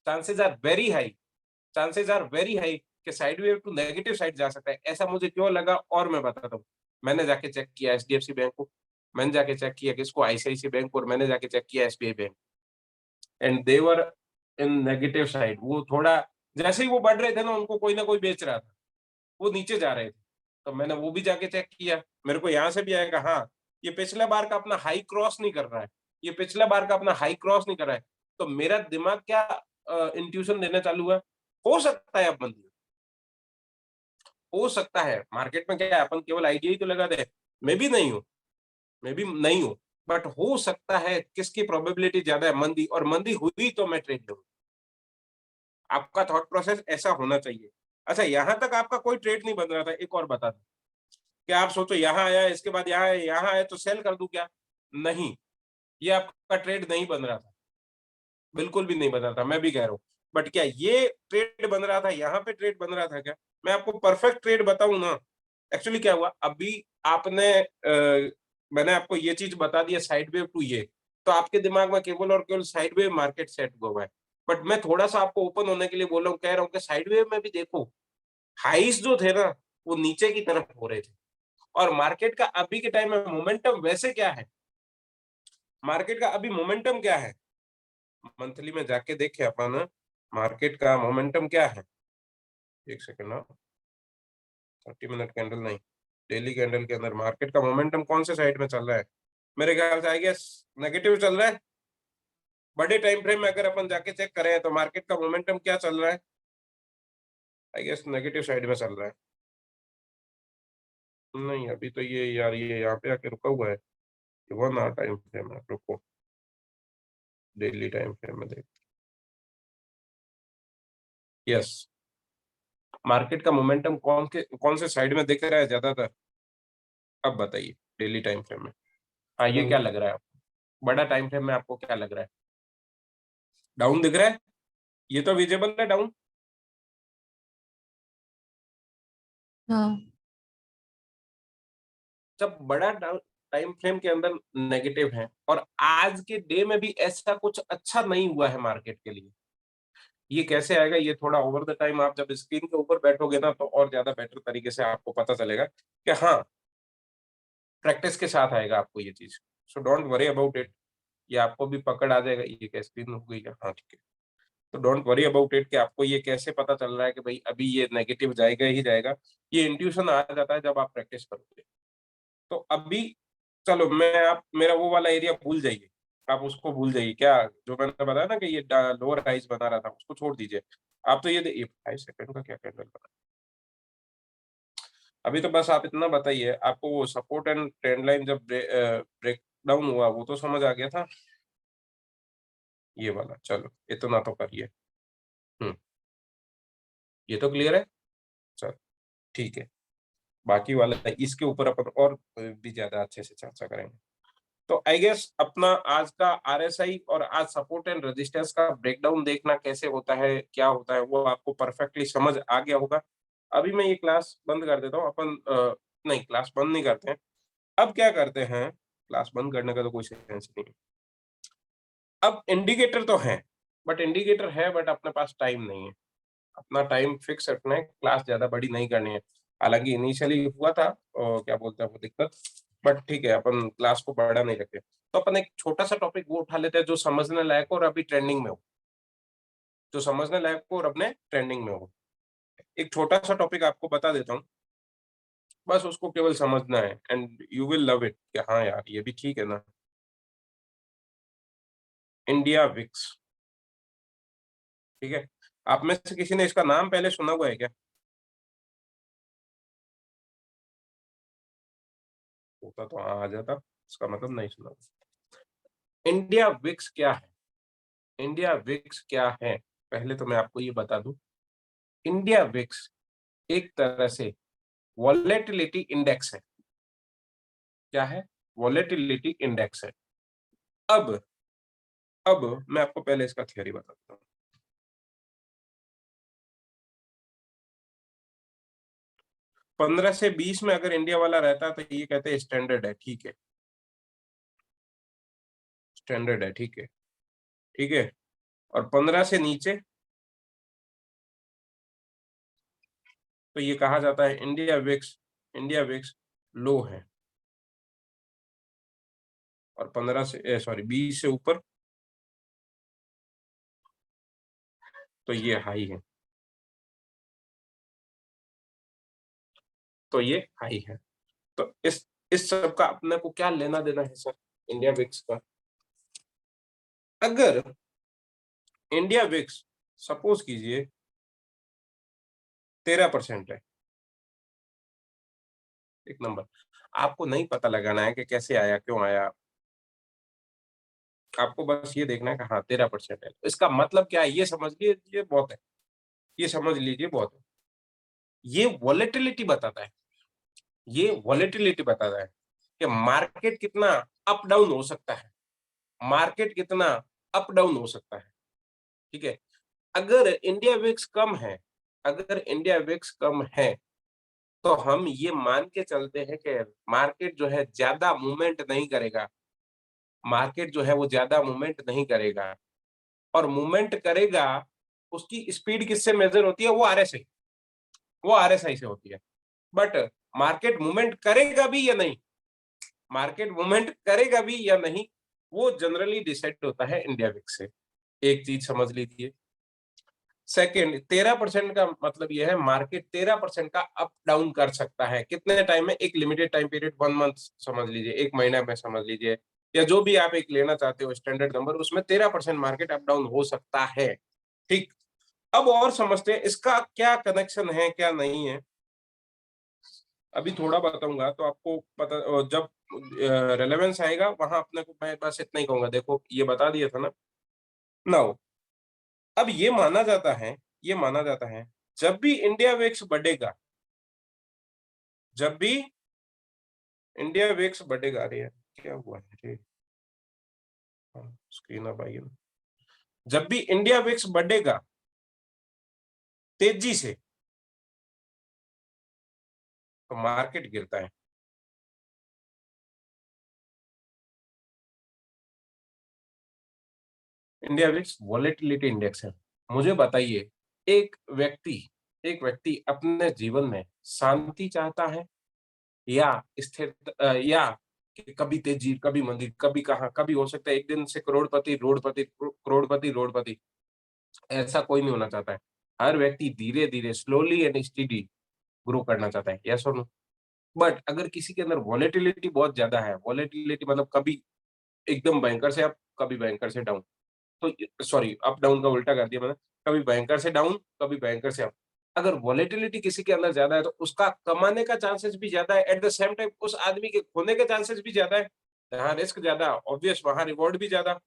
चांसेस आर वेरी हाई, कि side wave to negative side जा सकता है। ऐसा मुझे क्यों लगा और मैं बताता हूँ। मैंने जाके चेक किया एचडीएफसी बैंक को, मैंने जाके चेक किया किसको, आईसीआईसी बैंक, और मैंने जाके चेक किया SBI bank, and they were in negative side. वो थोड़ा जैसे ही वो बढ़ रहे थे ना, उनको कोई ना कोई बेच रहा था, वो नीचे जा रहे थे। तो मैंने वो भी जाके चेक किया, मेरे को यहाँ से भी आएगा हाँ, ये पिछले बार का अपना हाई क्रॉस नहीं कर रहा है, तो मेरा दिमाग क्या इंट्यूशन देना चालू है, हो सकता है अब मंदी, हो सकता है। मार्केट में क्या है, अपन केवल आइडिया ही तो लगा दे, मैं भी नहीं हूँ, बट हो सकता है। किसकी प्रोबेबिलिटी ज्यादा है, मंदी, और मंदी हुई तो मैं ट्रेड लूंगा। आपका थॉट प्रोसेस ऐसा होना चाहिए। अच्छा, यहां तक आपका कोई ट्रेड नहीं बन रहा था, एक और बता दूं कि आप सोचो यहाँ आया, इसके बाद यहाँ आया तो सेल कर दूं क्या? नहीं, ये आपका ट्रेड नहीं बन रहा था, बिल्कुल भी नहीं बन रहा था, मैं भी कह रहा हूँ। बट क्या ये ट्रेड बन रहा था, यहाँ पे ट्रेड बन रहा था क्या? मैं आपको परफेक्ट ट्रेड बताऊं ना, एक्चुअली क्या हुआ, अभी आपने मैंने आपको ये चीज बता दिया साइड वेव टू ये, तो आपके दिमाग में केवल और केवल साइड वेव मार्केट सेट हुआ है। बट मैं थोड़ा सा आपको ओपन होने के लिए बोल रहा हूँ, कह रहा हूँ कि साइड वेव में भी देखो, हाइस जो थे ना, वो नीचे की तरफ हो रहे थे, और मार्केट का अभी के टाइम में मोमेंटम वैसे क्या है, मार्केट का अभी मोमेंटम क्या है, मंथली में जाके देखे अपन, मार्केट का मोमेंटम क्या है। एक सेकंड ना, 30 मिनट कैंडल नहीं, डेली कैंडल के अंदर मार्केट का मोमेंटम कौन से साइड में चल रहा है? मेरे ख्याल से आई गेस नेगेटिव चल रहा है। बड़े टाइम फ्रेम में अगर अपन जाके चेक करें तो मार्केट का मोमेंटम क्या चल रहा है? आई गेस नेगेटिव साइड में चल रहा है। नहीं, अभी तो ये यार, ये यहाँ पे आके रुका हुआ है। 1 आवर टाइम फ्रेम है, रुको, डेली टाइम फ्रेम में देख। यस, मार्केट का मोमेंटम कौन से साइड में दिख रहा है ज्यादातर? अब बताइए डेली टाइम फ्रेम में। हाँ, ये क्या लग रहा है आपको? बड़ा टाइम फ्रेम में आपको क्या लग रहा है? डाउन दिख रहा है, ये तो विजिबल है डाउन। हाँ, जब बड़ा टाइम फ्रेम के अंदर नेगेटिव है, और आज के डे में भी ऐसा कुछ अच्छा नहीं हुआ है मार्केट के लिए, ये कैसे आएगा? ये थोड़ा ओवर द टाइम आप जब स्क्रीन के ऊपर बैठोगे ना, तो और ज्यादा बेटर तरीके से आपको पता चलेगा कि हाँ, प्रैक्टिस के साथ आएगा आपको ये चीज। So don't worry about it, ये आपको भी पकड़ आ जाएगा। ये क्या स्क्रीन हो गई क्या? हाँ, ठीक है। तो डोंट वरी अबाउट इट कि आपको ये कैसे पता चल रहा है कि भाई अभी ये नेगेटिव जाएगा ही जाएगा। ये इंट्यूशन आ जाता है जब आप प्रैक्टिस करोगे। तो अभी चलो, मैं आप मेरा वो वाला एरिया भूल जाइए, आप उसको भूल जाइए, क्या जो मैंने बताया ना कि ये लोअर राइज बना रहा था, उसको छोड़ दीजिए। आप तो ये 5 सेकंड का क्या कैंडल बना, अभी तो बस आप इतना बताइए, आपको वो सपोर्ट एंड ट्रेंड लाइन जब ब्रेक डाउन हुआ, वो तो समझ आ गया था, ये वाला। चलो, इतना तो करिए। ये तो क्लियर है। चलो, ठीक है। बाकी वाला इसके ऊपर अपन और भी ज्यादा अच्छे से चर्चा करेंगे। तो आई गेस अपना आज का आरएसआई और आज सपोर्ट एंड रेजिस्टेंस का ब्रेकडाउन देखना कैसे होता है, क्या होता है, वो आपको परफेक्टली समझ आ गया होगा। अभी मैं ये क्लास बंद कर देता हूँ। अपन नहीं, क्लास बंद नहीं करते हैं। अब क्या करते हैं, क्लास बंद करने का तो कोई सेंस नहीं है। अब इंडिकेटर तो है, बट अपने पास टाइम नहीं है। अपना टाइम फिक्स रखना है, क्लास ज्यादा बड़ी नहीं करनी है। हालांकि इनिशियली हुआ था क्या बोलते हैं वो दिक्कत, बट ठीक है, अपन क्लास को बड़ा नहीं रखे। तो अपन एक छोटा सा टॉपिक वो उठा लेते हैं जो समझने लायक हो और अभी ट्रेंडिंग में हो, अपने ट्रेंडिंग में हो। एक छोटा सा टॉपिक आपको बता देता हूँ, बस उसको केवल समझना है and you will love it कि हाँ यार, ये भी ठीक है ना। इंडिया विक्स, ठीक है। आप में से किसी ने इसका नाम पहले सुना हुआ है क्या? होता तो हाँ आ जाता, इसका मतलब नहीं सुना। इंडिया विक्स क्या है? इंडिया विक्स क्या है, पहले तो मैं आपको ये बता दूं। इंडिया विक्स एक तरह से वॉलेटिलिटी इंडेक्स है। क्या है? वॉलेटिलिटी इंडेक्स है। अब मैं आपको पहले इसका थियरी बताता हूँ। 15 से 20 में अगर इंडिया वाला रहता तो ये कहते हैं स्टैंडर्ड है, ठीक है, स्टैंडर्ड है, ठीक है, ठीक है। और 15 से नीचे तो ये कहा जाता है इंडिया विक्स लो है। और 15 से 20 से ऊपर तो ये हाई है, तो ये हाई है। तो इस सब का अपने को क्या लेना देना है सर इंडिया विक्स का? अगर इंडिया विक्स सपोज कीजिए 13% है, एक नंबर, आपको नहीं पता लगाना है कि कैसे आया, क्यों आया, आपको बस ये देखना है कि हाँ 13% है। इसका मतलब क्या है ये समझ लीजिए बहुत है, ये समझ लीजिए बहुत है। ये वॉलेटिलिटी बताता है, ये वॉलेटिलिटी बताता है कि मार्केट कितना अप डाउन हो सकता है, मार्केट कितना अप डाउन हो सकता है, ठीक है। अगर इंडिया विक्स कम है, अगर इंडिया विक्स कम है तो हम ये मान के चलते हैं कि मार्केट जो है ज्यादा मूवमेंट नहीं करेगा, मार्केट जो है वो ज्यादा मूवमेंट नहीं करेगा। और मूवमेंट करेगा उसकी स्पीड किससे मेजर होती है? वो आरएसआई, वो आरएसआई से होती है। बट मार्केट मूवमेंट करेगा भी या नहीं, मार्केट मूवमेंट करेगा भी या नहीं, वो जनरली डिसाइड होता है इंडिया विक्स से। एक चीज समझ लीजिए। सेकेंड, 13% का मतलब यह है मार्केट 13% का अप डाउन कर सकता है। कितने टाइम में? एक लिमिटेड टाइम पीरियड, 1 मंथ समझ लीजिए, एक महीना में समझ लीजिए, या जो भी आप एक लेना चाहते हो स्टैंडर्ड नंबर, उसमें 13% मार्केट अप डाउन हो सकता है, ठीक। अब और समझते हैं इसका क्या कनेक्शन है, क्या नहीं है। अभी थोड़ा बताऊंगा तो आपको पता, जब रेलेवेंस आएगा वहां अपने को मैं बस इतना ही कहूंगा। देखो ये बता दिया था ना। नाउ अब ये माना जाता है, ये माना जाता है जब भी इंडिया विक्स बढ़ेगा, जब भी इंडिया विक्स बढ़ेगा, अरे यार क्या हुआ है रे, स्क्रीन अब आई है ना। जब भी इंडिया विक्स बढ़ेगा तेजी से तो मार्केट गिरता है। इंडिया विक्स वॉलेटिलिटी इंडेक्स है। मुझे बताइए, एक व्यक्ति एक व्यक्ति अपने जीवन में शांति चाहता है या स्थिर, या कि कभी तेजी कभी मंदी, कभी कहाँ, कभी हो सकता है एक दिन से करोड़पति रोडपति, करोड़पति रोडपति, ऐसा कोई नहीं होना चाहता है। हर व्यक्ति धीरे धीरे स्लोली एंड स्टडी ग्रो करना चाहता है, यस और नो। बट अगर किसी के अंदर वॉलेटिलिटी बहुत ज्यादा है, वॉलेटिलिटी मतलब कभी एकदम भयंकर से अप, कभी भयंकर से डाउन, तो सॉरी अप डाउन का उल्टा कर दिया मैंने, कभी भयंकर से डाउन, कभी भयंकर से अप। अगर वॉलेटिलिटी किसी के अंदर ज्यादा है तो उसका कमाने का चांसेस भी ज्यादा है, एट द सेम टाइम उस आदमी के खोने के चांसेस भी ज्यादा है। जहां रिस्क ज्यादा ऑब्वियस वहां रिवॉर्ड भी ज्यादा,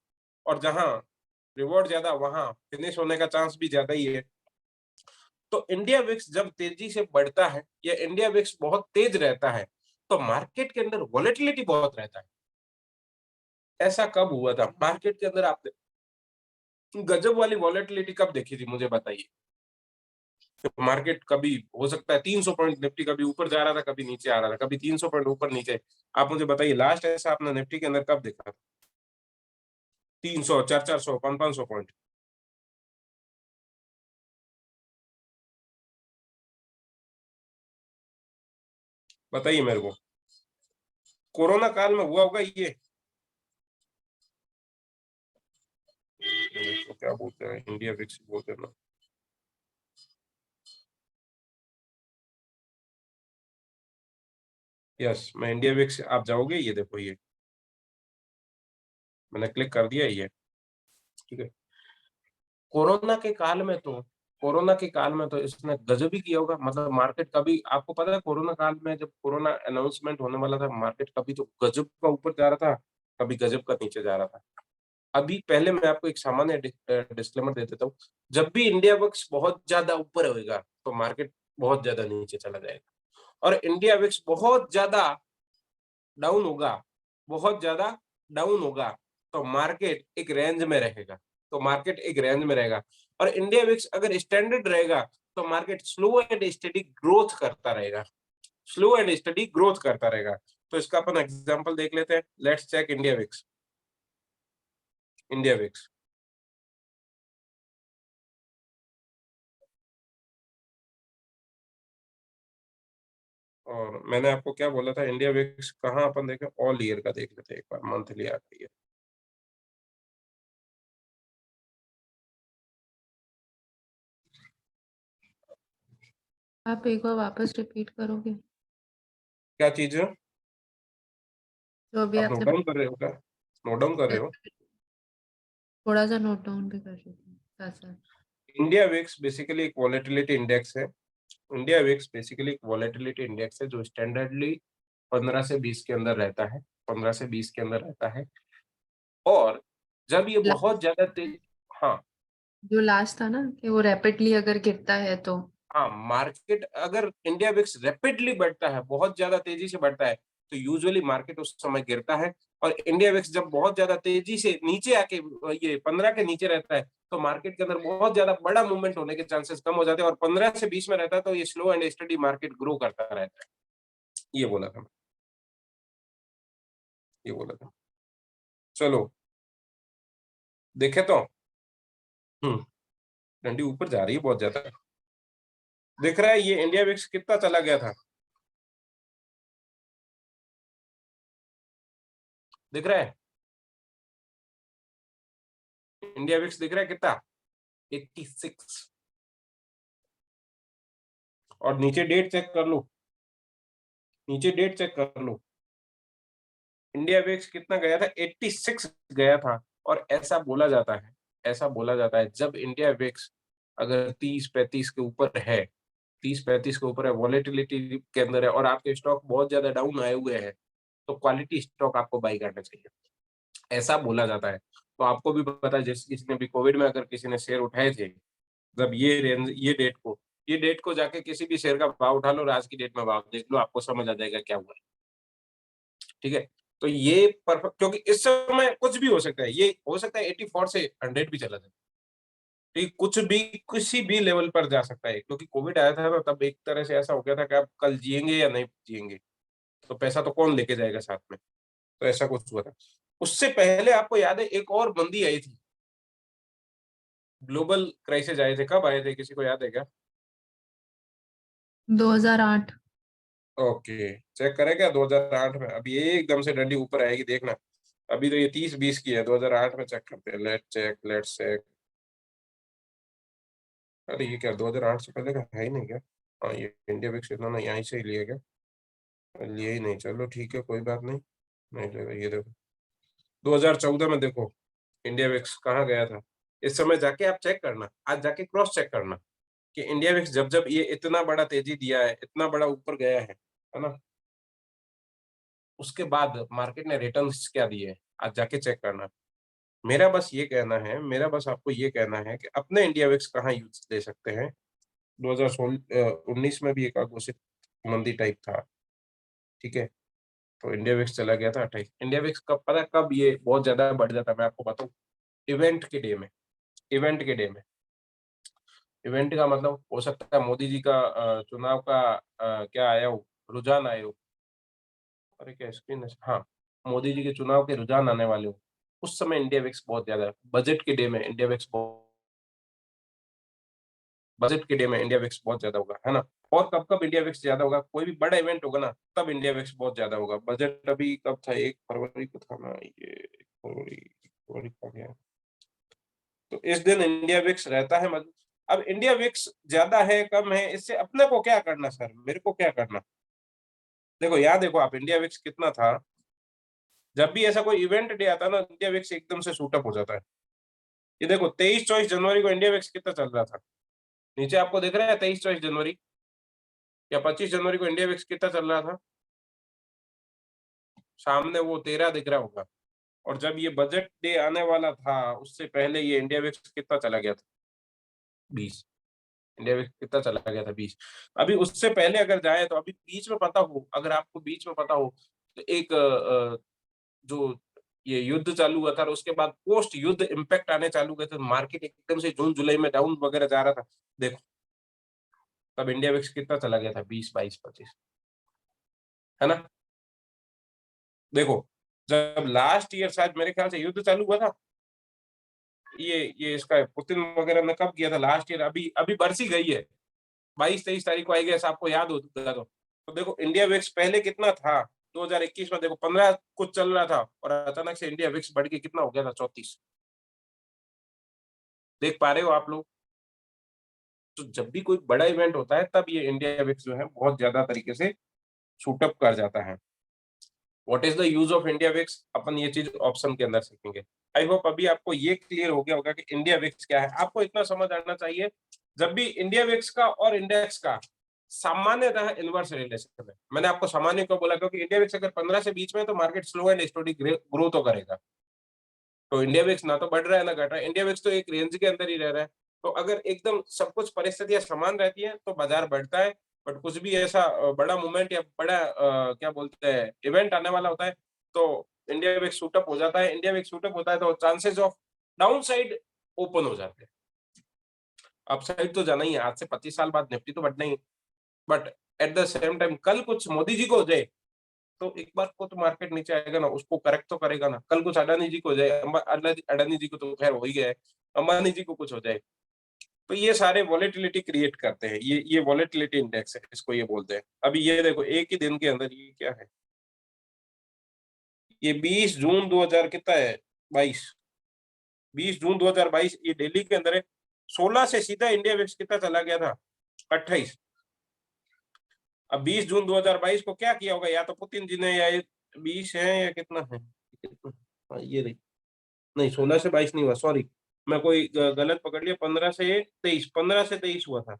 और जहां रिवॉर्ड ज्यादा वहां फिनिश होने का चांस भी ज्यादा ही है। तो इंडिया विक्स जब तेजी से बढ़ता है या इंडिया विक्स बहुत तेज रहता है तो मार्केट के अंदर वॉलेटिलिटी बहुत रहता है। ऐसा कब हुआ था मार्केट के अंदर? आपने गजब वाली वॉलेटिलिटी कब देखी थी मुझे बताइए। तो मार्केट कभी हो सकता है 300 पॉइंट निफ्टी कभी ऊपर जा रहा था, कभी नीचे आ रहा था, कभी 300 पॉइंट ऊपर नीचे। आप मुझे बताइए लास्ट ऐसा आपने निफ्टी के अंदर कब देखा? 300, 400, 500 पॉइंट? बताइए मेरे को। कोरोना काल में हुआ होगा ये, तो क्या बोलते हैं, इंडिया विक्स बोलते हैं ना। यस, मैं इंडिया विक्स, आप जाओगे ये देखो, ये मैंने क्लिक कर दिया ये, ठीक है। कोरोना के काल में तो कोरोना के काल में तो इसने गजब ही किया होगा। मतलब मार्केट कभी, आपको पता है कोरोना काल में जब कोरोना अनाउंसमेंट होने वाला था, मार्केट कभी तो गजब का ऊपर जा रहा था, कभी गजब का नीचे जा रहा था। अभी पहले मैं आपको एक सामान्य डिस्क्लेमर दे देता हूँ। जब भी इंडिया विक्स बहुत ज्यादा ऊपर होएगा तो मार्केट बहुत ज्यादा नीचे चला जाएगा, और इंडिया विक्स बहुत ज्यादा डाउन होगा, बहुत ज्यादा डाउन होगा तो मार्केट एक रेंज में रहेगा, तो मार्केट एक रेंज में रहेगा। और इंडिया विक्स अगर स्टैंडर्ड रहेगा तो market slow and steady growth करता रहेगा। स्लो एंड स्टडी ग्रोथ करता रहेगा। तो इसका अपन एग्जांपल देख लेते हैं। Let's check India VIX. India VIX और मैंने आपको क्या बोला था, इंडिया विक्स कहाँ अपन देखें, ऑल ईयर का देख लेते हैं एक बार, मंथली आ गई है। आप एक बार वापस रिपीट करोगे क्या चीज है, जो अभी आप नोट आपने डाउन कर रहे हो क्या, नोट डाउन कर रहे हो? थोड़ा सा नोट डाउन भी कर रही थी साथ साथ। इंडिया विक्स बेसिकली एक वॉलेटिलिटी इंडेक्स है। इंडिया विक्स बेसिकली एक वॉलेटिलिटी इंडेक्स है जो स्टैंडर्डली 15 से 20 के अंदर रहता है, 15 से 20 के अंदर रहता है। और जब ये बहुत ज्यादा तेज, हाँ जो लास्ट था ना कि वो रैपिडली अगर गिरता है तो हाँ, मार्केट अगर इंडिया विक्स रैपिडली बढ़ता है, बहुत ज्यादा तेजी से बढ़ता है, तो यूजुअली मार्केट उस समय गिरता है। और इंडिया विक्स जब बहुत ज्यादा तेजी से नीचे आके ये 15 के नीचे रहता है, तो मार्केट के अंदर बहुत ज्यादा बड़ा मूवमेंट होने के चांसेस कम हो जाते हैं। और 15 से 20 में रहता है तो ये slow and study market grow करता रहता है। ये बोला था, ये बोला था। चलो देखे तो डंडी ऊपर जा रही है बहुत ज्यादा। दिख रहा है ये इंडिया विक्स कितना चला गया था, दिख रहा है इंडिया विक्स, दिख रहा है कितना, 86। और नीचे डेट चेक कर लो, नीचे डेट चेक कर लो, इंडिया विक्स कितना गया था, 86 गया था। और ऐसा बोला जाता है, ऐसा बोला जाता है जब इंडिया विक्स अगर 30-35 के ऊपर है, 30-35 के ऊपर है, वॉलेटिलिटी के अंदर है और आपके स्टॉक बहुत ज्यादा डाउन आए हुए हैं, तो क्वालिटी स्टॉक आपको बाई करना चाहिए, ऐसा बोला जाता है। तो आपको भी पता है, जिस किसी ने भी कोविड में अगर किसी ने शेयर उठाए थे, जब ये रेंज, ये डेट को जाके किसी भी शेयर का भाव उठा लो और आज की डेट में भाव देख लो, आपको समझ आ जाएगा क्या हुआ है। ठीक है, तो ये परफेक्ट, क्योंकि इस समय कुछ भी हो सकता है, ये हो सकता है 84 से 100 भी चला जाए, ठीक, कुछ भी किसी भी लेवल पर जा सकता है। क्योंकि कोविड आया था ना, तब एक तरह से ऐसा हो गया था कि आप कल जिएंगे या नहीं जिएंगे, तो पैसा तो कौन लेके जाएगा साथ में, तो ऐसा कुछ हुआ था। उससे पहले आपको याद है एक और मंदी आई थी, ग्लोबल क्राइसिस आए थे, कब आए थे, किसी को याद है क्या? 2008 ओके, चेक करें क्या 2008 में, अभी ये एकदम से डंडी ऊपर आएगी देखना। अभी तो ये 30-20 की है, 2008 में चेक करते हैं, लेट्स चेक। अरे ये क्या 2008 से पहले का है ही नहीं क्या? हाँ, ये इंडिया विक्स इन्होंने यहीं से ही लिया क्या? लिए ही नहीं, चलो ठीक है कोई बात नहीं, नहीं लेगा। ये देखो 2014 में देखो इंडिया विक्स कहाँ गया था। इस समय जाके आप चेक करना, आज जाके क्रॉस चेक करना कि इंडिया विक्स जब जब ये इतना बड़ा तेजी दिया है, इतना बड़ा ऊपर गया है ना, उसके बाद मार्केट ने रिटर्न्स क्या दिए, आज जाके चेक करना। मेरा बस ये कहना है, मेरा बस आपको ये कहना है कि अपने इंडिया विक्स कहाँ यूज ले सकते हैं। 2019 में भी एक अघोषित मंदी टाइप था, ठीक है, तो इंडिया विक्स चला गया था 28। इंडिया विक्स कब, पता है कब ये बहुत ज्यादा बढ़ जाता है, मैं आपको बताऊं, इवेंट के डे में। इवेंट के डे में, इवेंट का मतलब हो सकता है मोदी जी का चुनाव का क्या आया हो, रुझान आए हो, अरे क्या स्क्रीन है, हाँ, मोदी जी के चुनाव के रुझान आने वाले हो, उस समय इंडिया विक्स बहुत ज्यादा, बजट के डे में इंडिया विक्स, बजट के डे में इंडिया विक्स बहुत ज्यादा होगा, है ना। और कब कब इंडिया विक्स ज्यादा होगा, कोई भी बड़ा इवेंट होगा ना, तब इंडिया विक्स बहुत ज्यादा होगा। बजट अभी कब था, 1 फरवरी को था ना, ये 1 फरवरी, फरवरी का गया, तो इस दिन इंडिया विक्स रहता है मजबूत। अब इंडिया विक्स ज्यादा है कम है, इससे अपने को क्या करना सर, मेरे को क्या करना, देखो यहाँ देखो आप, इंडिया विक्स कितना था, जब भी ऐसा कोई इवेंट डे आता है ना, इंडिया विक्स एकदम से शूटअप हो जाता है। ये देखो 23-24 जनवरी को इंडिया विक्स कितना चल रहा था, नीचे आपको दिख रहा है 23-24 जनवरी या 25 जनवरी को इंडिया विक्स कितना चल रहा था, सामने वो 13 दिख रहा होगा। और जब ये बजट डे आने वाला था, उससे पहले ये इंडिया विक्स कितना चला गया था, 20। इंडिया विक्स कितना चला गया था, 20। अभी उससे पहले अगर जाए तो अभी बीच में पता हो, अगर आपको बीच में पता हो, तो एक जो ये युद्ध चालू हुआ था और उसके बाद पोस्ट युद्ध इम्पैक्ट आने चालू हुए थे, मार्केट एकदम से जून जुलाई में डाउन वगैरह जा रहा था, देखो तब इंडिया विक्स कितना चला गया था, 20, 22, 25। है ना। देखो जब लास्ट ईयर शायद मेरे ख्याल से युद्ध चालू हुआ था, ये इसका पुतिन वगैरह ने कब किया था, लास्ट ईयर, अभी अभी बरसी गई है 22-23 तारीख को आई गैस, आपको याद होगा तो देखो इंडिया विक्स पहले कितना था 2021 में, देखो 15 कुछ चल रहा था और अचानक से इंडिया विक्स बढ़ के कितना हो गया था 34। देख पा रहे हो आप लोग। तो जब भी कोई बड़ा इवेंट होता है तब ये इंडिया विक्स जो है बहुत ज्यादा तरीके से शूटअप कर जाता है। What is the use of India VIX, अपन ये चीज ऑप्शन के अंदर सीखेंगे। आई होप अभी आपको ये क्लियर हो गया होगा कि इंडिया विक्स क्या है। आपको इतना समझ आना चाहिए, जब भी इंडिया विक्स का और इंडेक्स का सामान्यतः इनवर्स रिलेशन है। मैंने आपको सामान्य क्यों बोला, क्योंकि इंडिया विक्स अगर 15 से बीच में है तो market slow and study grow तो करेगा। तो इंडिया विक्स ना तो बढ़ रहा है ना घट रहा है, इंडिया विक्स तो एक रेंज के अंदर ही रह रहा है। तो अगर एकदम सब कुछ परिस्थितियां समान रहती है तो बाजार बढ़ता है, बट कुछ भी ऐसा बड़ा मूवमेंट या बड़ा क्या बोलते हैं इवेंट आने वाला होता है तो इंडिया विक्स शूटअप हो जाता है। इंडिया विक्स शूटअप होता है तो chances of down side open हो जाते हैं। अपसाइड तो जाना ही है, आज से 25 साल बाद निफ्टी तो बढ़ना ही है, but at the same time कल कुछ मोदी जी को हो जाए तो एक बार को तो मार्केट नीचे आएगा ना, उसको करेक्ट तो करेगा ना। कल कुछ अडानी जी को हो जाए, अडानी जी को तो खैर हो ही गया है, अंबानी जी को कुछ हो जाए, तो ये सारे वॉलेटिलिटी क्रिएट करते हैं। ये वॉलेटिलिटी इंडेक्स है, इसको ये बोलते हैं। अभी ये देखो एक ही दिन के अंदर ये क्या है, ये 20 जून 2000 कितना है 20 जून 2022, ये दिल्ली के अंदर है। 16 से सीधा इंडिया विक्स कितना चला गया था 28। अब 20 जून 2022 को क्या किया होगा, या तो पुतिन जी ने, या 20 है या कितना है, हाँ, ये रही, नहीं 16 से 22 नहीं हुआ, सॉरी मैं कोई गलत पकड़ लिया। 15 से 23, 15 से 23 हुआ था,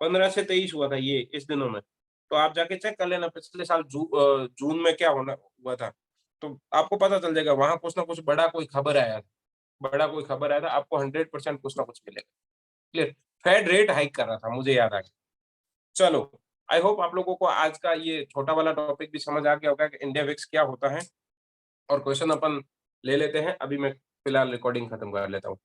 15 से 23 हुआ था ये इस दिनों में। तो आप जाके चेक कर लेना पिछले साल जून में क्या होना हुआ था, तो आपको पता चल जाएगा। वहां कुछ ना कुछ बड़ा कोई खबर आया था, बड़ा कोई खबर आया था, आपको 100% कुछ ना कुछ मिलेगा। क्लियर। फेड रेट हाइक कर रहा था, मुझे याद आ गया। चलो, आई होप आप लोगों को आज का ये छोटा वाला टॉपिक भी समझ आ गया होगा कि इंडिया विक्स क्या होता है, और क्वेश्चन अपन ले लेते हैं। अभी मैं फिलहाल रिकॉर्डिंग खत्म कर लेता हूँ।